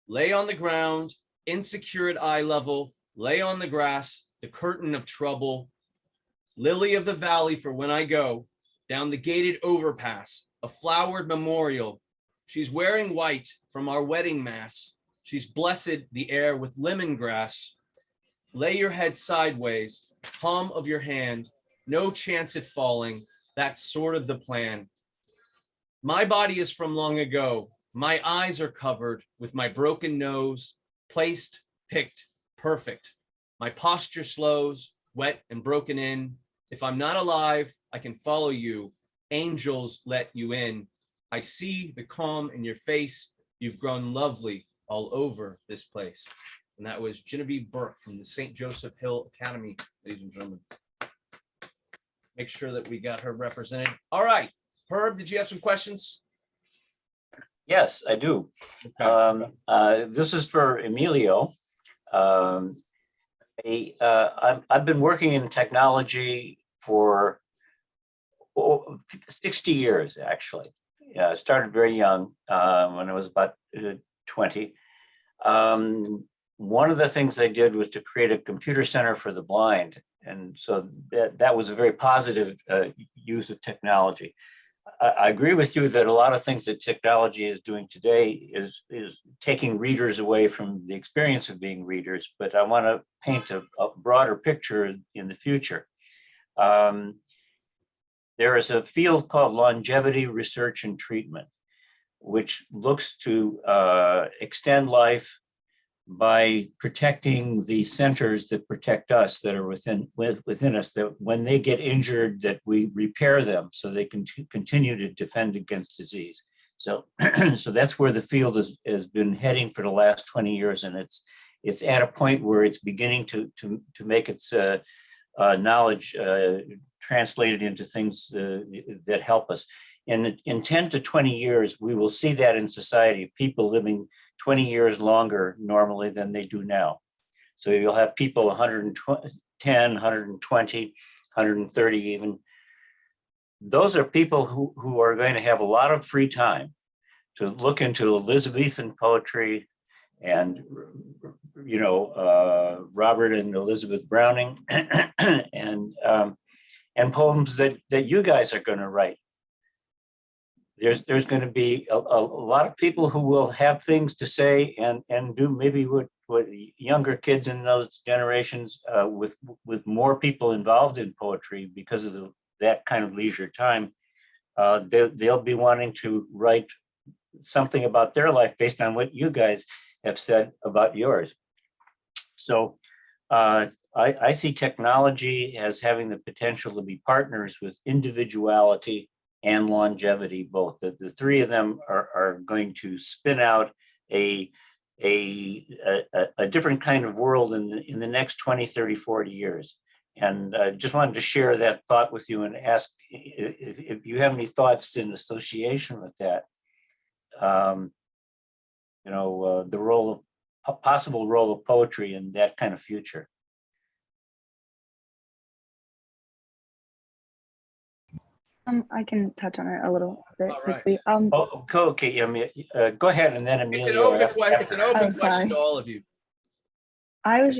Lay on the ground, insecure at eye level, lay on the grass, the curtain of trouble. Lily of the valley for when I go, down the gated overpass, a flowered memorial. She's wearing white from our wedding mass. She's blessed the air with lemongrass. Lay your head sideways, palm of your hand, no chance at falling. That's sort of the plan. My body is from long ago. My eyes are covered with my broken nose, placed, picked, perfect. My posture slows, wet and broken in. If I'm not alive, I can follow you. Angels let you in. I see the calm in your face. You've grown lovely all over this place. And that was Genevieve Burke from the St. Joseph Hill Academy, ladies and gentlemen. Make sure that we got her represented. All right, Herb, did you have some questions? Yes, I do. Okay. This is for Emilio. I've been working in technology for 60 years, actually. Yeah, I started very young when I was about 20. one of the things I did was to create a computer center for the blind. And so that was a very positive use of technology. I agree with you that a lot of things that technology is doing today is taking readers away from the experience of being readers, but I want to paint a broader picture in the future. There is a field called longevity research and treatment, which looks to extend life by protecting the centers that protect us, that are within us, that when they get injured, that we repair them so they can continue to defend against disease. So, so that's where the field has been heading for the last 20 years, and it's at a point where it's beginning to make its knowledge translated into things that help us. In 10 to 20 years, we will see that in society, people living 20 years longer normally than they do now. So you'll have people 110, 120, 130 even. Those are people who are going to have a lot of free time to look into Elizabethan poetry and, you know, Robert and Elizabeth Browning and poems that you guys are going to write. There's going to be a lot of people who will have things to say and do maybe what younger kids in those generations with more people involved in poetry because of that kind of leisure time. They'll be wanting to write something about their life based on what you guys have said about yours. So I see technology as having the potential to be partners with individuality and longevity, both. The three of them are going to spin out a different kind of world in the next 20, 30, 40 years. And just wanted to share that thought with you and ask if you have any thoughts in association with that. You know, the possible role of poetry in that kind of future. I can touch on it a little bit quickly. Okay, go ahead, and then Emilio. It's an open question to all of you. I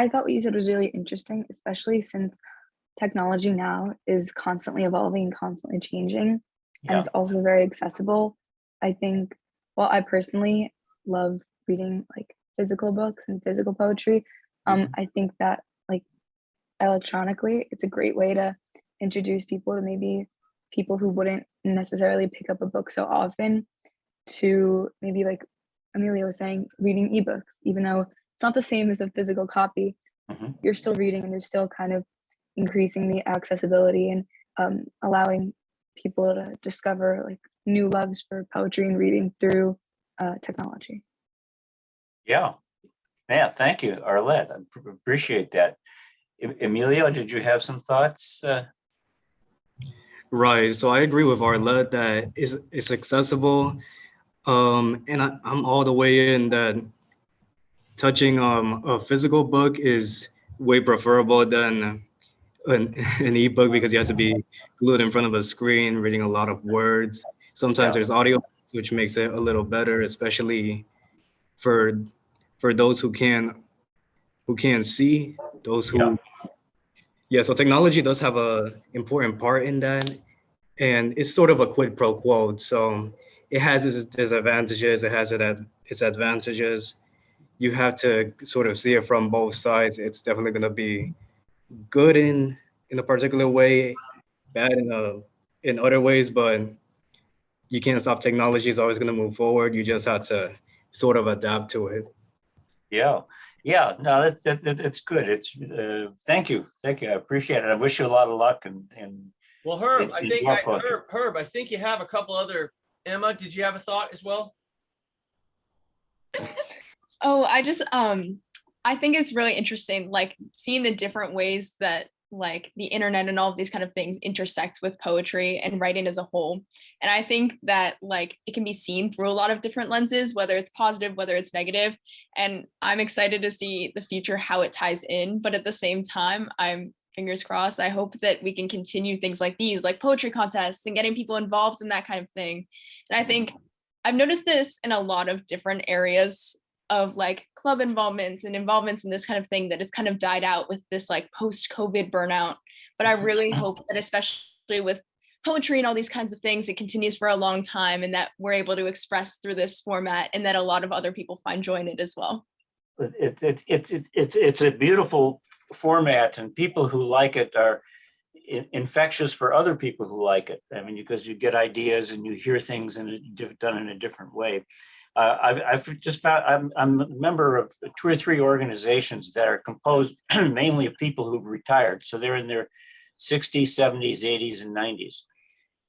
thought what you said was really interesting, especially since technology now is constantly evolving, constantly changing, and it's also very accessible. I think, well, I personally love reading like physical books and physical poetry. I think that like electronically, it's a great way to introduce people to maybe people who wouldn't necessarily pick up a book so often, to maybe, like Emilio was saying, reading ebooks, even though it's not the same as a physical copy. You're still reading, and you're still kind of increasing the accessibility and allowing people to discover like new loves for poetry and reading through technology. Yeah, thank you, Arlette. I appreciate that. Emilio, did you have some thoughts? Right, so I agree with Arlette that it's accessible, and I'm all the way in that touching a physical book is way preferable than an ebook, because you have to be glued in front of a screen reading a lot of words. Sometimes there's audio, which makes it a little better, especially for those who can't see, those who so technology does have a important part in that, and it's sort of a quid pro quo. So it has its disadvantages, it has its advantages. You have to sort of see it from both sides. It's definitely going to be good in a particular way, bad in other ways, but you can't stop technology. It's always going to move forward. You just have to sort of adapt to it. No, that's good. It's thank you. I appreciate it. I wish you a lot of luck. And well, Herb, Herb, I think you have a couple other. Emma, did you have a thought as well? Oh, I just I think it's really interesting, like seeing the different ways that like the internet and all of these kind of things intersect with poetry and writing as a whole. And I think that like it can be seen through a lot of different lenses, whether it's positive, whether it's negative. And I'm excited to see the future, how it ties in. But at the same time, I'm fingers crossed, I hope that we can continue things like these, like poetry contests and getting people involved in that kind of thing. And I think I've noticed this in a lot of different areas of like club involvements and involvements in this kind of thing that has kind of died out with this like post-COVID burnout. But I really hope that especially with poetry and all these kinds of things, it continues for a long time and that we're able to express through this format and that a lot of other people find joy in it as well. It's a beautiful format, and people who like it are infectious for other people who like it. I mean, because you get ideas and you hear things done in a different way. I've just found I'm a member of 2 or 3 organizations that are composed mainly of people who've retired. So they're in their 60s, 70s, 80s, and 90s.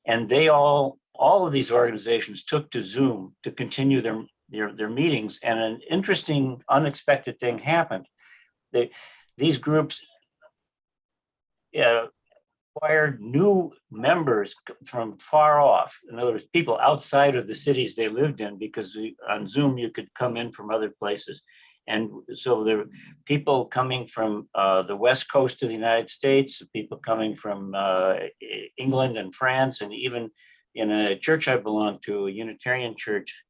And they all of these organizations took to Zoom to continue their meetings. And an interesting, unexpected thing happened. These groups acquired new members from far off. In other words, people outside of the cities they lived in, because on Zoom you could come in from other places. And so there were people coming from the West Coast of the United States, people coming from England and France, and even in a church I belong to, a Unitarian church,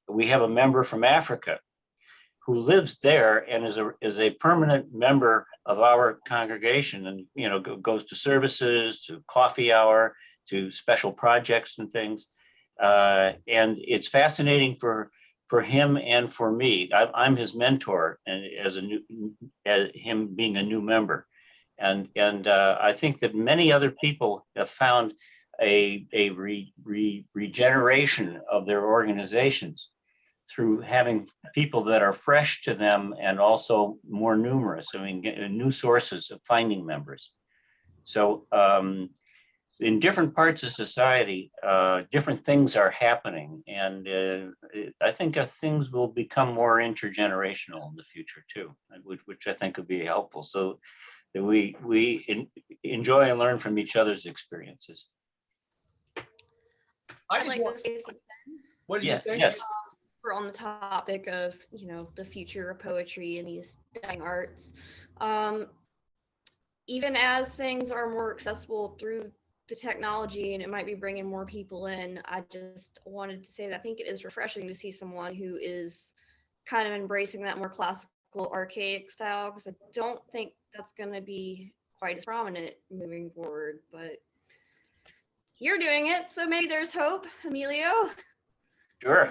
we have a member from Africa who lives there and is a permanent member of our congregation, and goes to services, to coffee hour, to special projects and things. And it's fascinating for him and for me. I'm his mentor, and as him being a new member, and I think that many other people have found a regeneration of their organizations through having people that are fresh to them and also more numerous. I mean, new sources of finding members. So in different parts of society, different things are happening. And I think things will become more intergenerational in the future too, which I think would be helpful. So that we enjoy and learn from each other's experiences. I'd like to say something. What did you say? Yes. We're on the topic of, the future of poetry and these dying arts. Even as things are more accessible through the technology and it might be bringing more people in, I just wanted to say that I think it is refreshing to see someone who is kind of embracing that more classical, archaic style, because I don't think that's going to be quite as prominent moving forward, but you're doing it, so maybe there's hope, Emilio. Sure.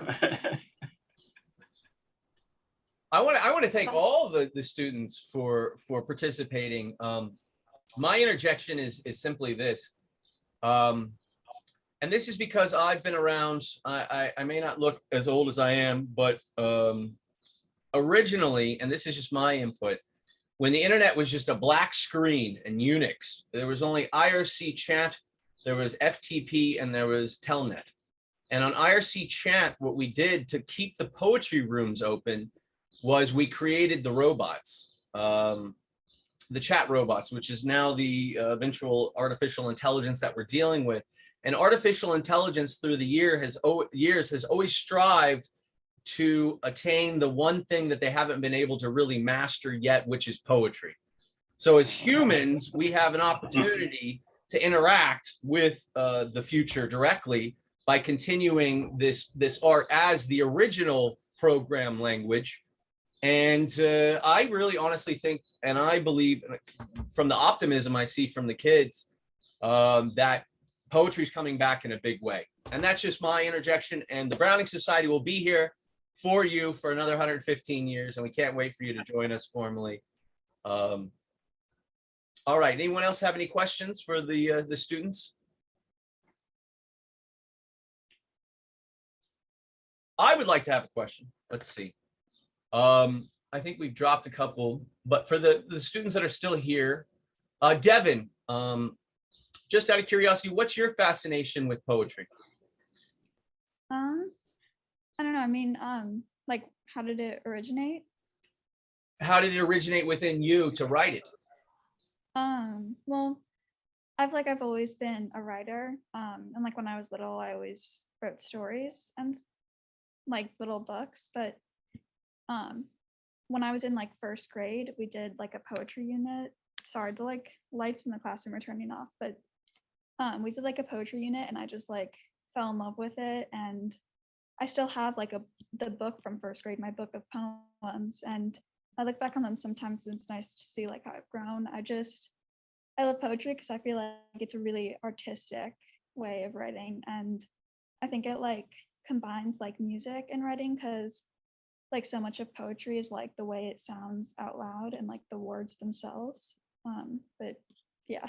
I want to thank all the students for participating. My interjection is simply this, and this is because I've been around. I may not look as old as I am, but originally, and this is just my input, when the internet was just a black screen and Unix, there was only IRC chat, there was FTP, and there was Telnet. And on IRC chat, what we did to keep the poetry rooms open was we created the robots, the chat robots, which is now the eventual artificial intelligence that we're dealing with. And artificial intelligence through the years has always strived to attain the one thing that they haven't been able to really master yet, which is poetry. So as humans, we have an opportunity to interact with the future directly by continuing this art as the original program language. And I really honestly think, and I believe from the optimism I see from the kids, that poetry is coming back in a big way. And that's just my interjection. And the Browning Society will be here for you for another 115 years. And we can't wait for you to join us formally. All right, anyone else have any questions for the students? I would like to have a question. Let's see. I think we've dropped a couple, but for the students that are still here, Devin, just out of curiosity, what's your fascination with poetry? I don't know. I mean, like, how did it originate? How did it originate within you to write it? Well, I've always been a writer. And like when I was little, I always wrote stories and like little books, but when I was in like first grade, we did like a poetry unit. Sorry, the like lights in the classroom are turning off, but we did like a poetry unit and I just like fell in love with it. And I still have like the book from first grade, my book of poems, and I look back on them sometimes and it's nice to see like how I've grown. I love poetry because I feel like it's a really artistic way of writing, and I think it like combines like music and writing, because like so much of poetry is like the way it sounds out loud and like the words themselves. But yeah.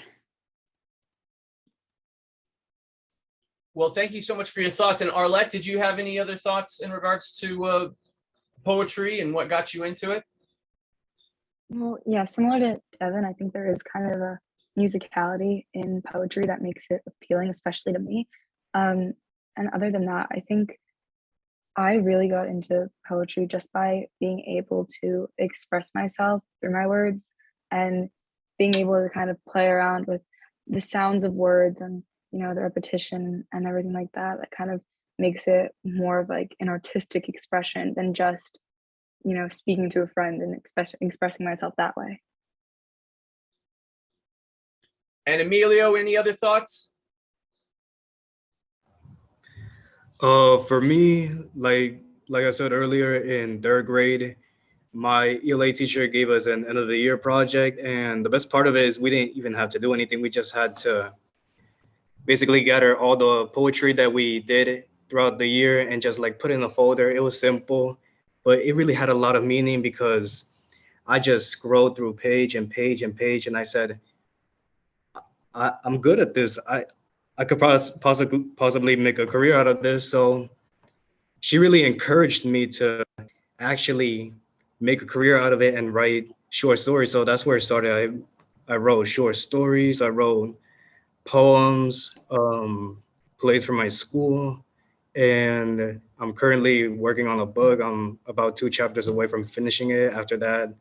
Well, thank you so much for your thoughts. And Arlette, did you have any other thoughts in regards to poetry and what got you into it? Well, yeah, similar to Devin, I think there is kind of a musicality in poetry that makes it appealing, especially to me. And other than that, I think I really got into poetry just by being able to express myself through my words and being able to kind of play around with the sounds of words and, you know, the repetition and everything like that. That kind of makes it more of like an artistic expression than just, you know, speaking to a friend and expressing myself that way. And Emilio, any other thoughts? For me, like I said earlier, in third grade, my ELA teacher gave us an end of the year project, and the best part of it is we didn't even have to do anything. We just had to basically gather all the poetry that we did throughout the year and just like put it in a folder. It was simple, but it really had a lot of meaning because I just scrolled through page and page and page, and I said, I'm good at this. I could possibly make a career out of this. So she really encouraged me to actually make a career out of it and write short stories. So that's where it started. I wrote short stories. I wrote poems, plays for my school, and I'm currently working on a book. I'm about 2 chapters away from finishing it. After that,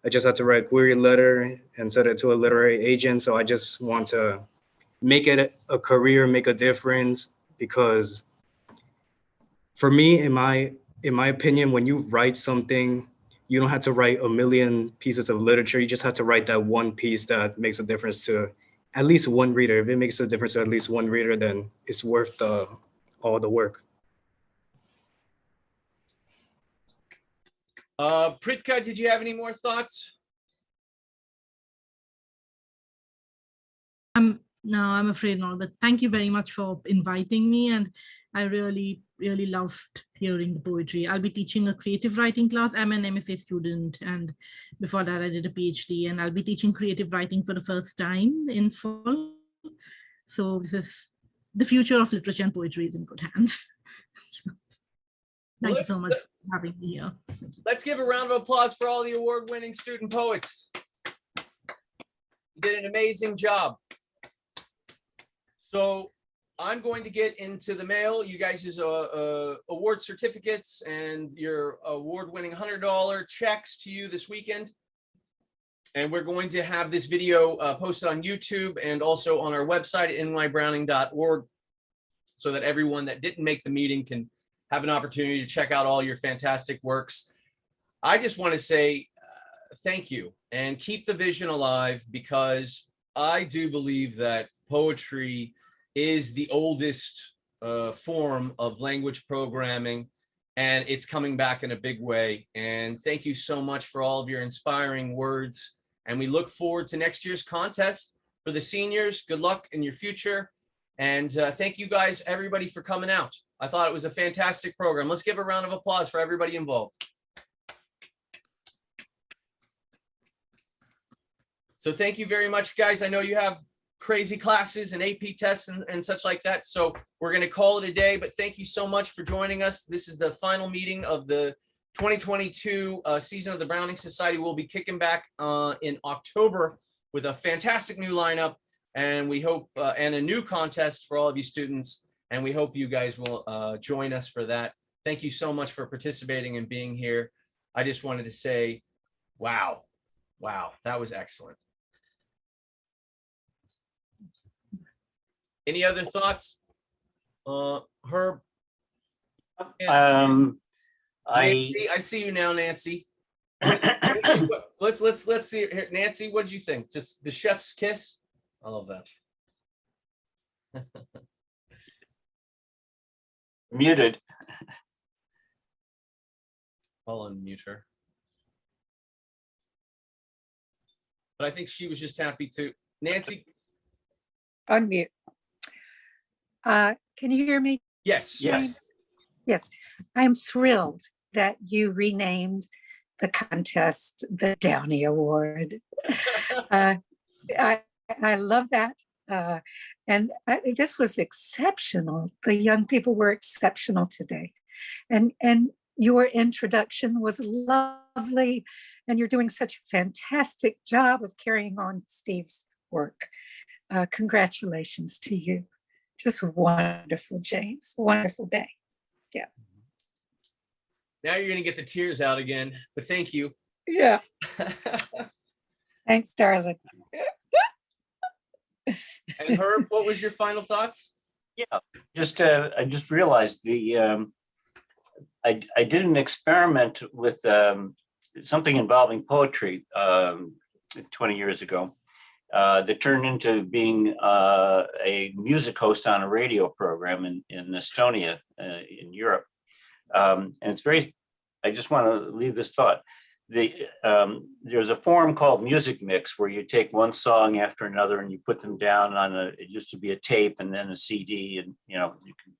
I just had to write a query letter and send it to a literary agent. So I just want to make it a career, make a difference, because for me, in my opinion, when you write something, you don't have to write a million pieces of literature. You just have to write that one piece that makes a difference to at least one reader. If it makes a difference to at least one reader, then it's worth all the work. Pritka, did you have any more thoughts? No, I'm afraid not, but thank you very much for inviting me, and I really, really loved hearing the poetry. I'll be teaching a creative writing class. I'm an MFA student, and before that I did a PhD, and I'll be teaching creative writing for the first time in fall. So this is the future of literature and poetry is in good hands. Thank you so much for having me here. Let's give a round of applause for all the award-winning student poets. You did an amazing job. So I'm going to get into the mail you guys' award certificates and your award-winning $100 checks to you this weekend. And we're going to have this video posted on YouTube and also on our website at nybrowning.org so that everyone that didn't make the meeting can have an opportunity to check out all your fantastic works. I just want to say thank you and keep the vision alive, because I do believe that poetry is the oldest form of language programming, and it's coming back in a big way. And thank you so much for all of your inspiring words. And we look forward to next year's contest for the seniors. Good luck in your future. And thank you guys, everybody, for coming out. I thought it was a fantastic program. Let's give a round of applause for everybody involved. So thank you very much, guys. I know you have crazy classes and AP tests and such like that. So we're going to call it a day, but thank you so much for joining us. This is the final meeting of the 2022 season of the Browning Society. We'll be kicking back in October with a fantastic new lineup, and we hope, and a new contest for all of you students. And we hope you guys will join us for that. Thank you so much for participating and being here. I just wanted to say, wow, that was excellent. Any other thoughts? Herb? Nancy, I see you now, Nancy. Let's see here. Nancy, what did you think? Just the chef's kiss? I love that. Muted. I'll unmute her. But I think she was just happy to. Nancy? Unmute. Can you hear me? Yes. Yes. Yes. I'm thrilled that you renamed the contest the Downey Award. I love that. This was exceptional. The young people were exceptional today. And your introduction was lovely. And you're doing such a fantastic job of carrying on Steve's work. Congratulations to you. Just wonderful, James. Wonderful day. Yeah. Now you're going to get the tears out again, but thank you. Yeah. Thanks, darling. And Herb, what was your final thoughts? Yeah, I just realized I did an experiment with something involving poetry 20 years ago that turned into being a music host on a radio program in Estonia in Europe. And it's I just want to leave this thought. There's a form called Music Mix where you take one song after another and you put them down on it used to be a tape and then a CD, and you can.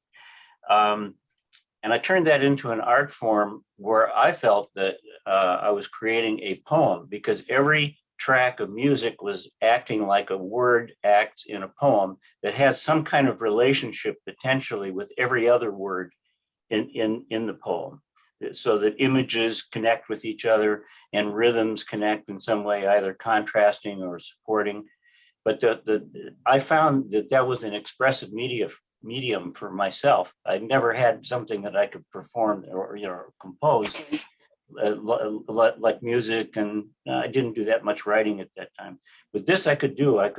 And I turned that into an art form where I felt that I was creating a poem, because every track of music was acting like a word acts in a poem that has some kind of relationship potentially with every other word in the poem, so that images connect with each other and rhythms connect in some way, either contrasting or supporting. But I found that was an expressive medium for myself. I'd never had something that I could perform or compose like music, and I didn't do that much writing at that time. But this I could do. I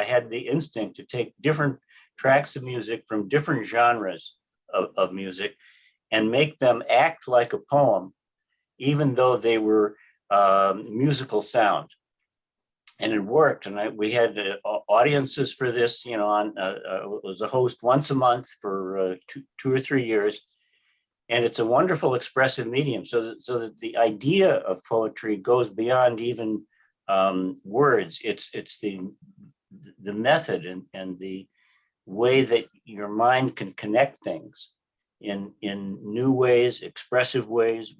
had the instinct to take different tracks of music from different genres of music and make them act like a poem, even though they were musical sound. And it worked. And we had audiences for this, was a host once a month for 2 or 3 years. And it's a wonderful expressive medium, so that the idea of poetry goes beyond even words. It's the method and the way that your mind can connect things in new ways, expressive ways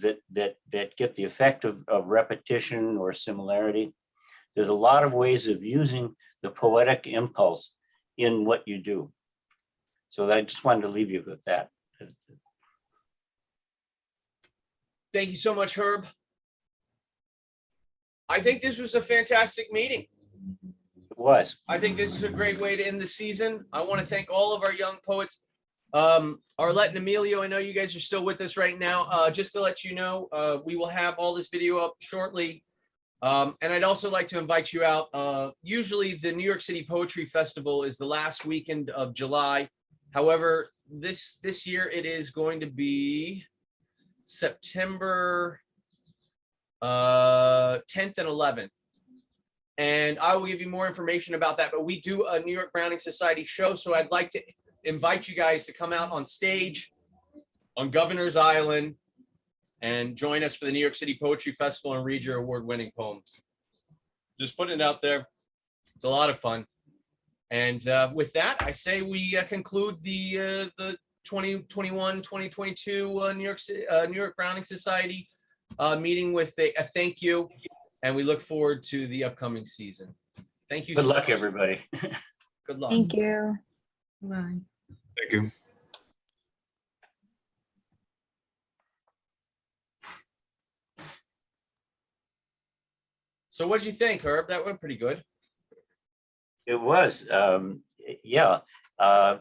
that get the effect of repetition or similarity. There's a lot of ways of using the poetic impulse in what you do. So I just wanted to leave you with that. Thank you so much, Herb. I think this was a fantastic meeting. It was. I think this is a great way to end the season. I want to thank all of our young poets. Arlette and Emilio, I know you guys are still with us right now. Just to let you know, we will have all this video up shortly. And I'd also like to invite you out. Usually the New York City Poetry Festival is the last weekend of July. However, this year it is going to be September 10th and 11th. And I will give you more information about that, but we do a New York Browning Society show. So I'd like to invite you guys to come out on stage on Governor's Island and join us for the New York City Poetry Festival and read your award-winning poems. Just putting it out there. It's a lot of fun. And with that, I say we conclude the 2021-2022 New York Browning Society meeting with a thank you, and we look forward to the upcoming season. Thank you. Good so luck, much. everybody. Good luck. Thank you. Bye. Thank you. So what did you think, Herb? That went pretty good. It was, yeah.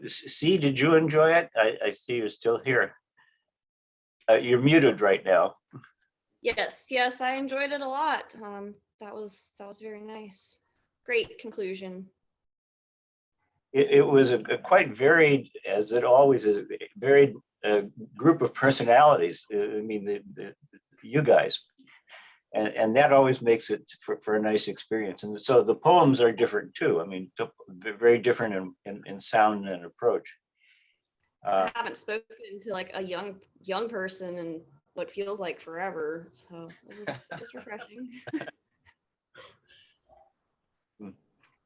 C, did you enjoy it? I see you're still here. You're muted right now. Yes, I enjoyed it a lot. That was very nice. Great conclusion. It was a quite varied, as it always is, varied group of personalities. I mean, you guys. And that always makes it for a nice experience. And so the poems are different too. I mean, very different in sound and approach. I haven't spoken to like a young person in what feels like forever. So it was refreshing.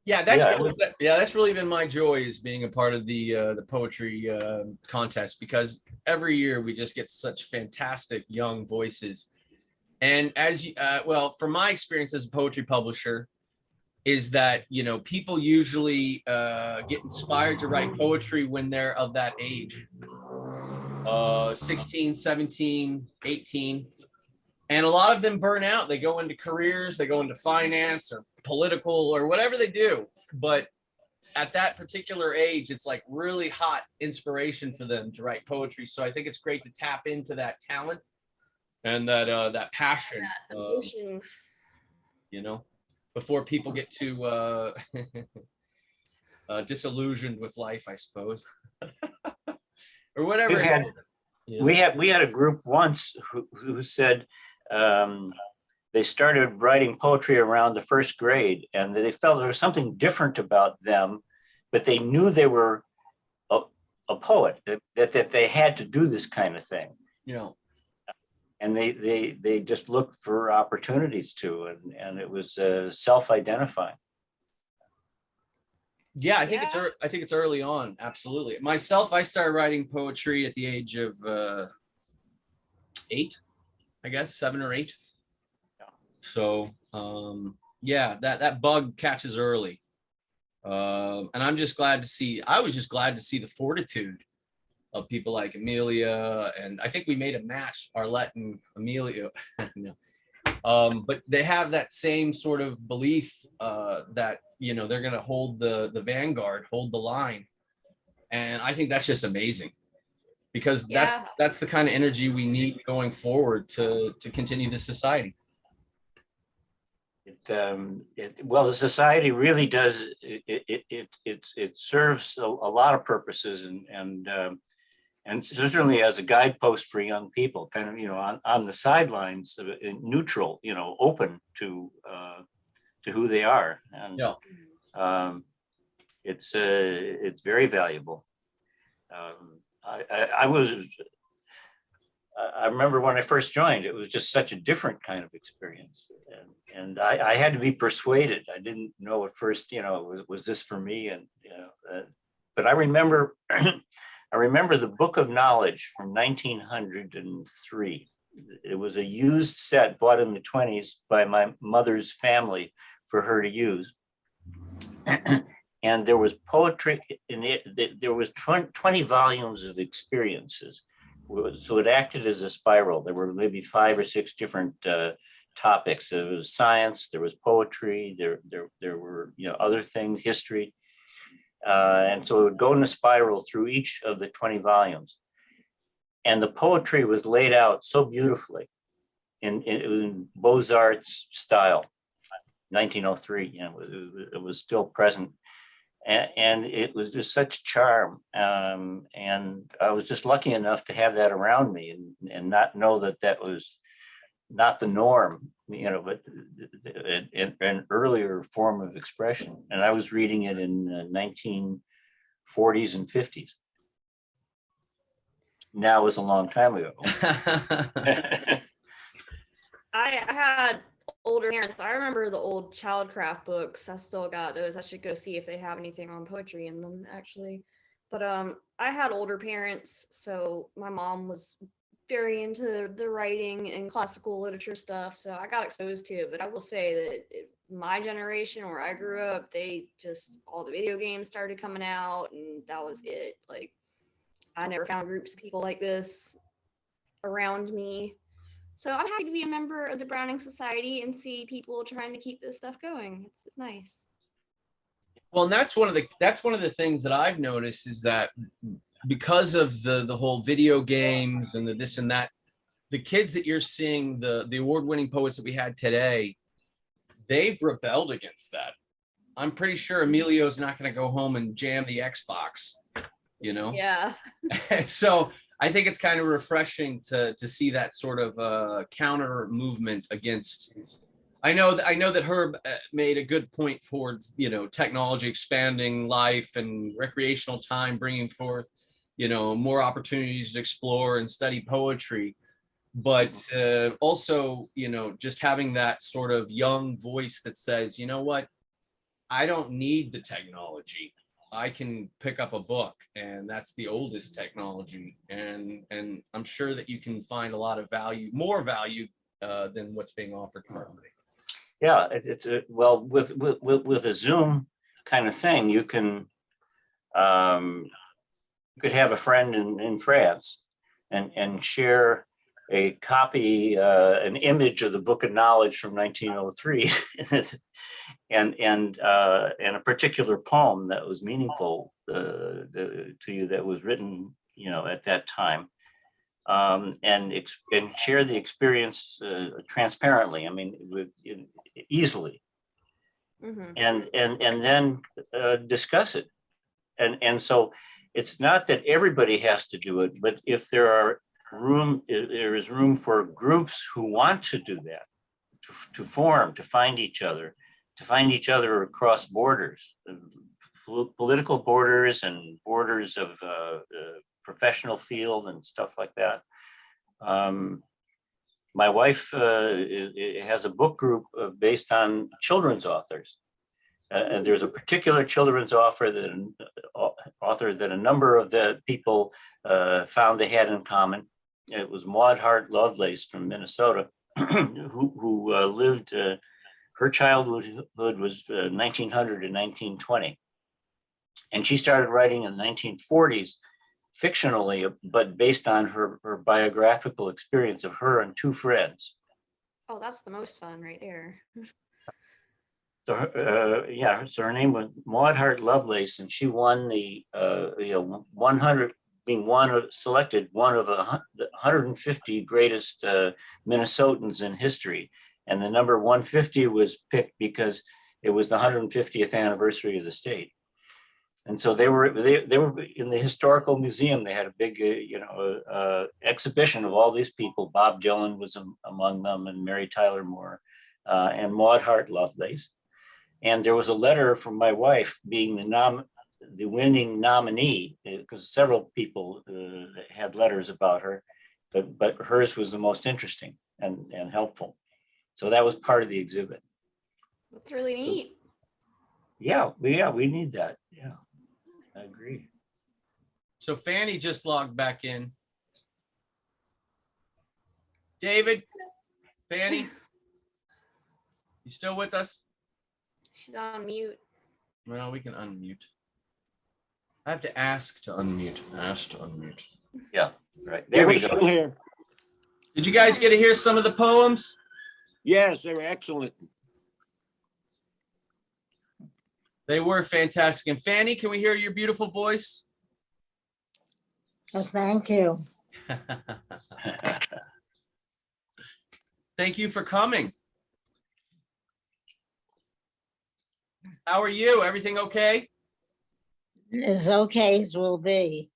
Yeah, that's Yeah, it really, that's really been my joy, is being a part of the poetry contest, because every year we just get such fantastic young voices. And as you, well, from my experience as a poetry publisher, is that, you know, people usually get inspired to write poetry when they're of that age, 16, 17, 18. And a lot of them burn out. They go into careers, they go into finance or political or whatever they do. But at that particular age, it's like really hot inspiration for them to write poetry. So I think it's great to tap into that talent and that passion, That emotion. you know, before people get too disillusioned with life, I suppose, or whatever. We had a group once who said they started writing poetry around the first grade, and they felt there was something different about them, but they knew they were a poet, that they had to do this kind of thing. You know, and they just looked for opportunities to, and it was self-identifying. Yeah, I think it's early on. Absolutely. Myself, I started writing poetry at the age of 8, I guess, 7 or 8. So yeah, that bug catches early. And I'm just glad to see, I was just glad to see the fortitude of people like Emilio, and I think we made a match, Arlette and Emilio. No. But they have that same sort of belief that, you know, they're going to hold the vanguard, hold the line. And I think that's just amazing, because that's the kind of energy we need going forward to continue this society. Well, the society really does, it serves a lot of purposes, and certainly as a guidepost for young people, kind of, you know, on the sidelines, neutral, you know, open to who they are, and it's very valuable. I remember when I first joined, it was just such a different kind of experience, and I had to be persuaded. I didn't know at first, you know, was this for me, and you know, but I remember. I remember the Book of Knowledge from 1903. It was a used set bought in the 1920s by my mother's family for her to use. And there was poetry in it. There was 20 volumes of experiences. So it acted as a spiral. There were maybe 5 or 6 different topics. There was science, there was poetry, there were, you know, other things, history. And so it would go in a spiral through each of the 20 volumes. And the poetry was laid out so beautifully in Beaux-Arts style, 1903, you know, it was still present. And it was just such charm. And I was just lucky enough to have that around me and not know that was not the norm, you know, but an earlier form of expression. And I was reading it in 1940s and 50s. Now was a long time ago. I had older parents. I remember the old Childcraft books. I still got those. I should go see if they have anything on poetry in them, actually. But I had older parents, so my mom was very into the writing and classical literature stuff, so I got exposed to it. But I will say that my generation, where I grew up, they just, all the video games started coming out, and that was it. Like, I never found groups of people like this around me. So I'm happy to be a member of the Browning Society and see people trying to keep this stuff going. It's nice. Well, and that's one of the things that I've noticed, is that because of the whole video games and the this and that, the kids that you're seeing, the award-winning poets that we had today, they've rebelled against that. I'm pretty sure Emilio's not going to go home and jam the Xbox, you know? Yeah. So I think it's kind of refreshing to see that sort of counter movement against. I know that Herb made a good point towards, you know, technology expanding life and recreational time, bringing forth, you know, more opportunities to explore and study poetry. but also, you know, just having that sort of young voice that says, you know what, I don't need the technology. I can pick up a book, and that's the oldest technology. And I'm sure that you can find a lot of value, more value than what's being offered currently. Yeah, it's a, well, with a Zoom kind of thing, you can you could have a friend in France and share a copy, an image of the Book of Knowledge from 1903, and a particular poem that was meaningful to you, that was written, you know, at that time, and share the experience transparently. I mean, easily, and then discuss it, and so it's not that everybody has to do it, but if there is room for groups who want to do that, to form, to find each other across borders, political borders and borders of professional field and stuff like that. My wife has a book group based on children's authors. And there's a particular children's author that a number of the people found they had in common. It was Maud Hart Lovelace from Minnesota, who lived, her childhood was 1900 to 1920. And she started writing in the 1940s, fictionally, but based on her biographical experience of her and two friends. Oh, that's the most fun right there. So so her name was Maud Hart Lovelace, and she won the 100, being selected one of the 150 greatest Minnesotans in history, and the number 150 was picked because it was the 150th anniversary of the state, and so they were in the historical museum. They had a big exhibition of all these people. Bob Dylan was among them, and Mary Tyler Moore, and Maud Hart Lovelace. And there was a letter from my wife being the winning nominee, because several people had letters about her, but hers was the most interesting and helpful. So that was part of the exhibit. That's really neat. So, we need that. Yeah, I agree. So Fanny just logged back in. David, Fanny, you still with us? She's on mute. Well, we can unmute. I have to ask to unmute. Ask to unmute. Yeah, right. There we go. Here. Did you guys get to hear some of the poems? Yes, they were excellent. They were fantastic. And Fanny, can we hear your beautiful voice? Oh, thank you. Thank you for coming. How are you? Everything okay? As okay as will be.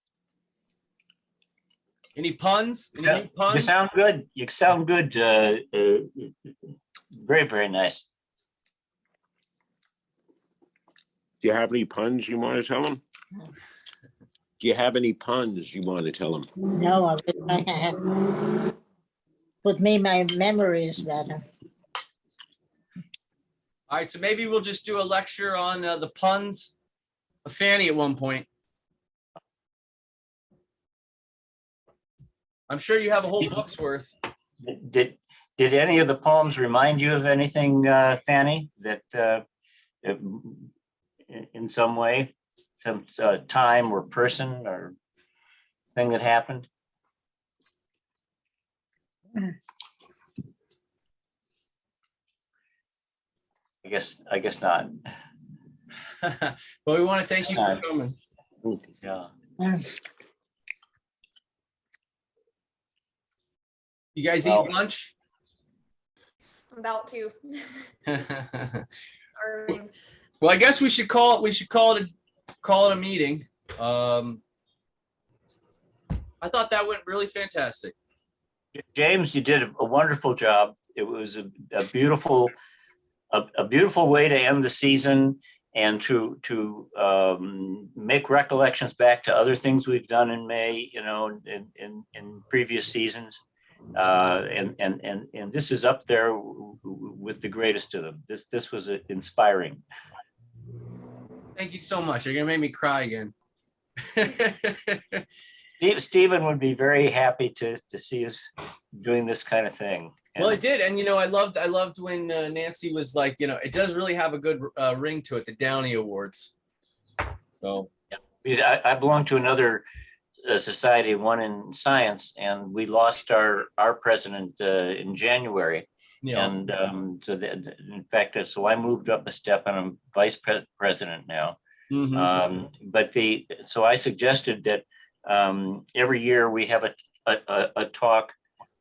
Any puns? Any new puns? You sound good. You sound good. Very, very nice. Do you have any puns you want to tell them? Do you have any puns you want to tell them? No, I wish I had. With me, my memory is better. All right, so maybe we'll just do a lecture on the puns of Fanny at one point. I'm sure you have a whole book's worth. Did any of the poems remind you of anything, Fanny, that in some way, some time or person or thing that happened? I guess not. But we want to thank you for coming. Yeah. You guys eat lunch? I'm about to. Well, I guess we should call it a meeting. I thought that went really fantastic. James, you did a wonderful job. It was a beautiful way to end the season and to make recollections back to other things we've done in May, in previous seasons. And this is up there with the greatest of them. This was inspiring. Thank you so much. You're gonna make me cry again. Stephen would be very happy to see us doing this kind of thing. Well, it did, and I loved when Nancy was like, it does really have a good ring to it, the Downey Awards. So I belong to another society, one in science, and we lost our president in January. And so in fact, so I moved up a step, and I'm vice president now. So I suggested that every year we have a talk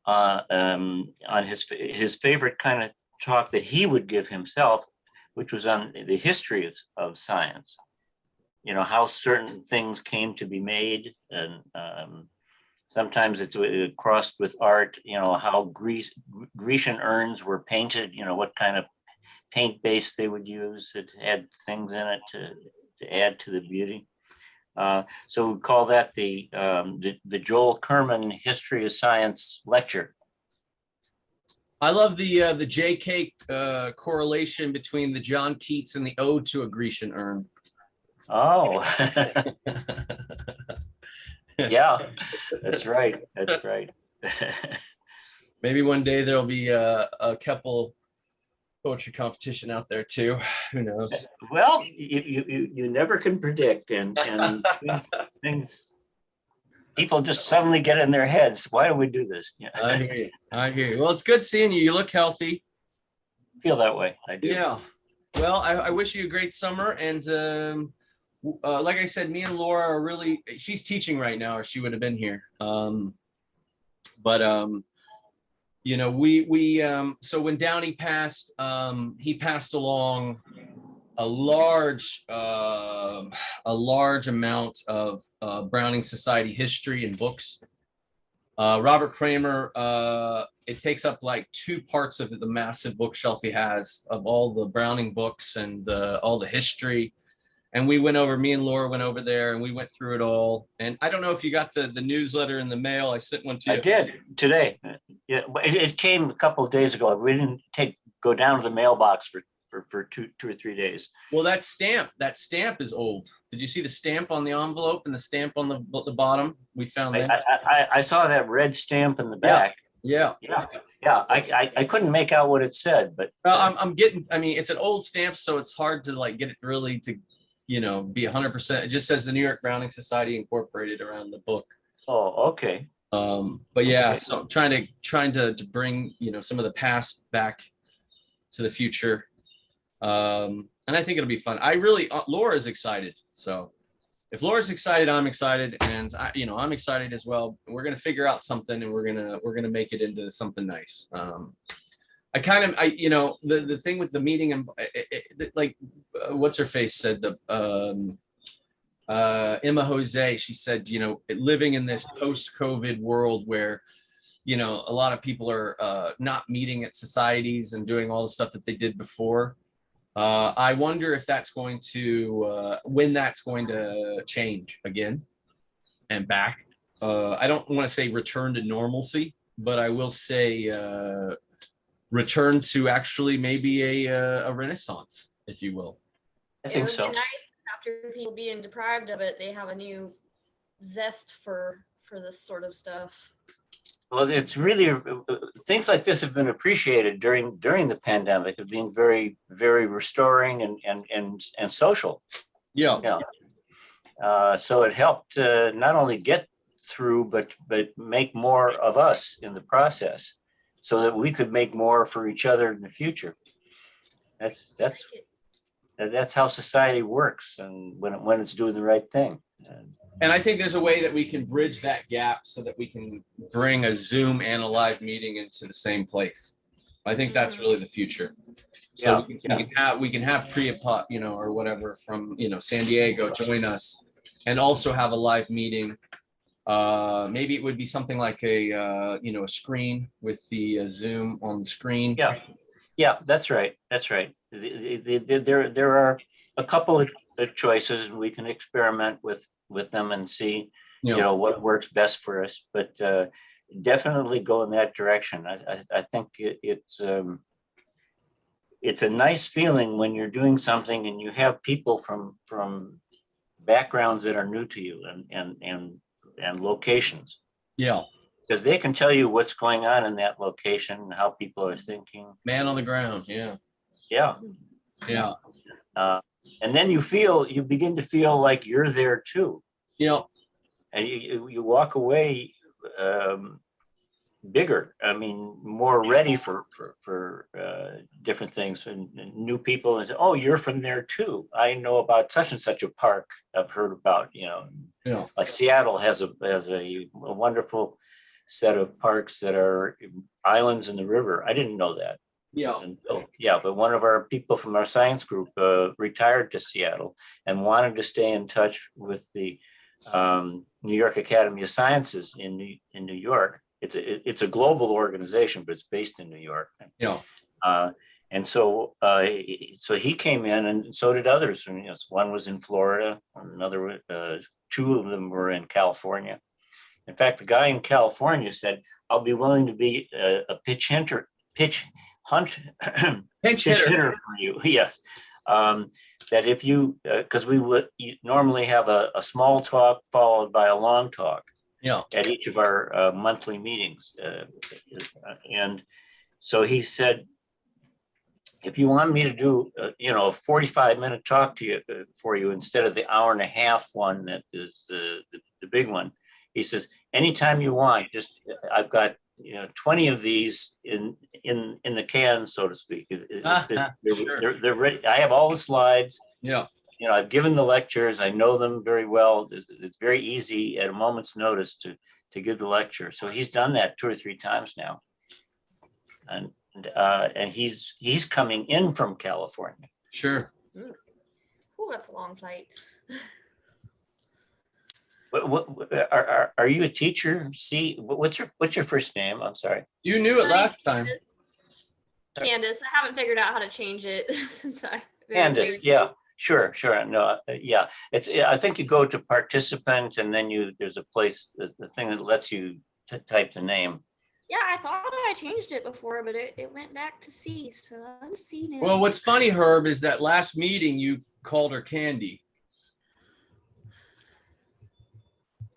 on his favorite kind of talk that he would give himself, which was on the history of science. How certain things came to be made, and sometimes it's crossed with art. How Grecian urns were painted. What kind of paint base they would use that had things in it to add to the beauty. So we call that the Joel Kerman History of Science lecture. I love the JK correlation between the John Keats and the Ode to a Grecian Urn. Oh, yeah, that's right. That's right. Maybe one day there'll be a Kepple poetry competition out there too. Who knows? Well, you never can predict, and things people just suddenly get in their heads. Why do we do this? Yeah. I hear you. Well, it's good seeing you. You look healthy. Feel that way. I do. Yeah. Well, I wish you a great summer, and like I said, me and Laura are really. She's teaching right now, or she would have been here. So when Downey passed, he passed along a large amount of Browning Society history and books. Robert Kramer, it takes up like 2 parts of the massive bookshelf he has of all the Browning books and all the history. And me and Laura went over there, and we went through it all. And I don't know if you got the newsletter in the mail. I sent one to you. I did today. Yeah, it came a couple of days ago. We didn't go down to the mailbox for 2 or 3 days. Well, that stamp is old. Did you see the stamp on the envelope and the stamp on the bottom? We found that. I saw that red stamp in the back. Yeah. I couldn't make out what it said, but it's an old stamp, so it's hard to like get it really to be 100%. It just says the New York Browning Society Incorporated around the book. Oh, okay. But yeah, okay. So I'm trying to bring some of the past back to the future, and I think it'll be fun. Laura's excited, so if Laura's excited, I'm excited, and I'm excited as well. We're gonna figure out something, and we're gonna make it into something nice. The thing with the meeting, and what's her face said, Emma Jose, she said, living in this post-COVID world where, a lot of people are not meeting at societies and doing all the stuff that they did before. I wonder if that's going to, when that's going to change again and back. I don't want to say return to normalcy, but I will say return to actually maybe a renaissance, if you will. I think so. It would be nice after people being deprived of it, they have a new zest for this sort of stuff. Well, it's really things like this have been appreciated during the pandemic of being very, very restoring and social. Yeah. So it helped not only get through, but make more of us in the process, so that we could make more for each other in the future. That's how society works, and when it's doing the right thing. And I think there's a way that we can bridge that gap so that we can bring a Zoom and a live meeting into the same place. I think that's really the future. So we can have Priya, or whatever from San Diego join us, and also have a live meeting. Maybe it would be something like a screen with the Zoom on the screen. Yeah, that's right. There are a couple of choices, and we can experiment with them and see what works best for us. But definitely go in that direction. I think it's a nice feeling when you're doing something and you have people from backgrounds that are new to you and locations. Yeah. Because they can tell you what's going on in that location and how people are thinking. Man on the ground. Yeah. Yeah. Yeah. And then you begin to feel like you're there too. And you walk away bigger. I mean, more ready for different things and new people. And say, oh, you're from there too. I know about such and such a park. I've heard about, like Seattle has a wonderful set of parks that are islands in the river. I didn't know that. Yeah. But one of our people from our science group retired to Seattle and wanted to stay in touch with the New York Academy of Sciences in New York. It's a global organization, but it's based in New York. Yeah. And so he came in, and so did others. And, one was in Florida, another, two of them were in California. In fact, the guy in California said, "I'll be willing to be a pinch hitter for you." Yes. That if you, because we would normally have a small talk followed by a long talk. At each of our monthly meetings. And so he said, if you want me to do, a 45-minute talk to you for you instead of the hour and a half one that is the big one, he says, anytime you want, I've got 20 of these in the can, so to speak. They're ready. I have all the slides. Yeah. I've given the lectures. I know them very well. It's very easy at a moment's notice to give the lecture. So he's done that 2 or 3 times now, and he's coming in from California. Sure. Oh, that's a long flight. Are you a teacher? See, what's your first name? I'm sorry. You knew it last time. Candace. I haven't figured out how to change it since I. Candace, yeah. Sure. No, yeah. I think you go to participant and then there's a place, the thing that lets you type the name. Yeah, I thought I changed it before, but it went back to C, so I'm C now. Well, what's funny, Herb, is that last meeting you called her Candy.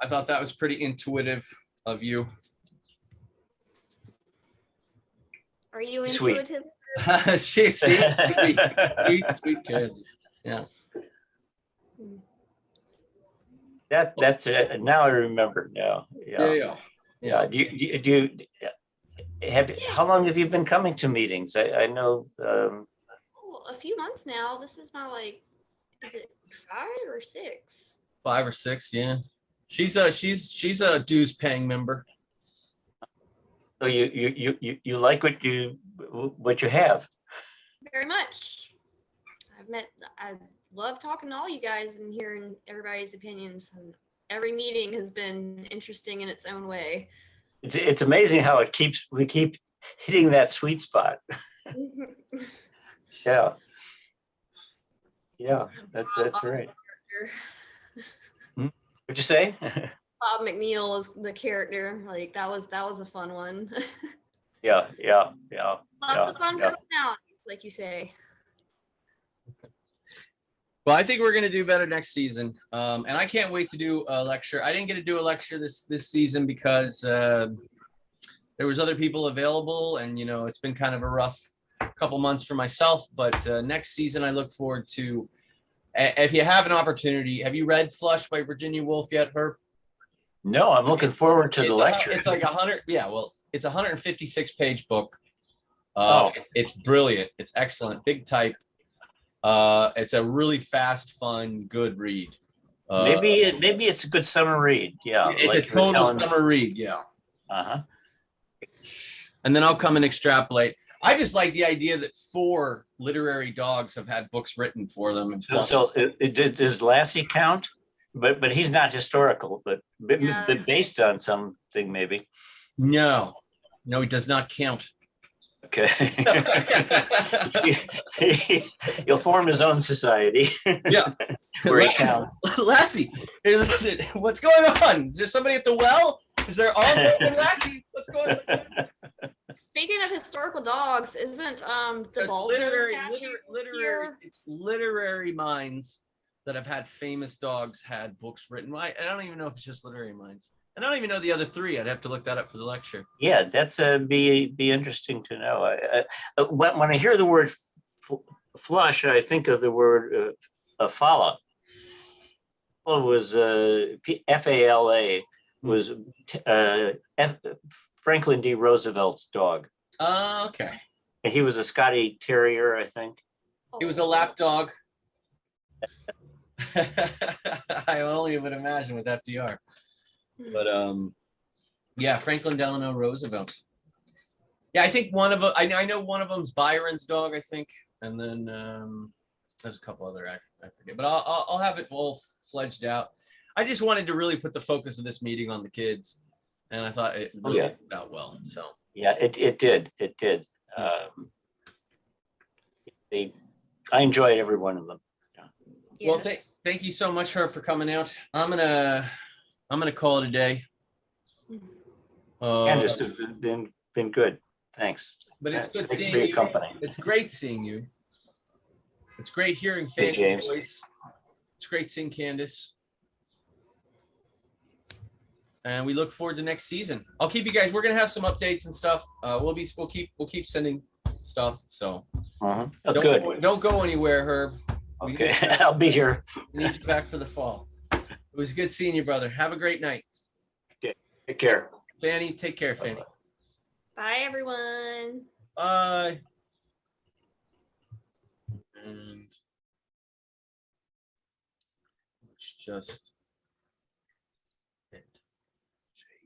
I thought that was pretty intuitive of you. Are you Sweet. intuitive? She's sweet Candy. Yeah. That's it. Now I remember. Now. Yeah. Do you how long have you been coming to meetings? I know. A few months now. This is my is it 5 or 6? 5 or 6, yeah. She's a dues paying member. So you like what you have? Very much. I love talking to all you guys and hearing everybody's opinions, and every meeting has been interesting in its own way. It's amazing how we keep hitting that sweet spot. Yeah, that's right. What'd you say? Bob McNeil is the character. That was a fun one. Yeah. Lots of fun personalities, like you say. Well, I think we're going to do better next season. And I can't wait to do a lecture. I didn't get to do a lecture this season because there was other people available, and it's been kind of a rough couple months for myself. But next season, I look forward to. If you have an opportunity, have you read Flush by Virginia Woolf yet, Herb? No, I'm looking forward to the lecture. It's like 100. Yeah, well, it's a 156-page book. Oh. It's brilliant. It's excellent. Big type. It's a really fast, fun, good read. Maybe it's a good summer read. Yeah, it's a total summer read. Yeah. And then I'll come and extrapolate. I just like the idea that 4 literary dogs have had books written for them. And so does Lassie count? But he's not historical, but based on something maybe. No, he does not count. Okay. He'll form his own society. Yeah. Where he counts. Lassie, what's going on? Is there somebody at the well? Is there all Lassie? What's going on? Speaking of historical dogs, isn't the It's Baldwin literary, statue literary. here? It's literary minds that have had famous dogs had books written. I don't even know if it's just literary minds. I don't even know the other three. I'd have to look that up for the lecture. Yeah, that's be interesting to know. When I hear the word flush, I think of the word fala. Well, it was FALA was Franklin D. Roosevelt's dog. Okay. And he was a Scotty Terrier, I think. He was a lap dog. I only would imagine with FDR. But yeah, Franklin Delano Roosevelt. Yeah, I think one of them, I know one of them's Byron's dog, I think. And then there's a couple other, I forget. But I'll have it all fledged out. I just wanted to really put the focus of this meeting on the kids. And I thought it really worked out well. So yeah, it did. It did. I enjoyed every one of them. Yeah. Well, thank you so much, Herb, for coming out. I'm gonna call it a day. Candace has been good. Thanks. But it's good Thanks seeing for your you. company. It's great seeing you. It's great hearing Fanny's voice. It's great seeing Candace. And we look forward to next season. I'll keep you guys. We're gonna have some updates and stuff. We'll keep sending stuff. So don't go anywhere, Herb. Okay, I'll be here. We need you back for the fall. It was good seeing you, brother. Have a great night. Okay, take care. Fanny, take care, Fanny. Bye, everyone. Bye. And let's just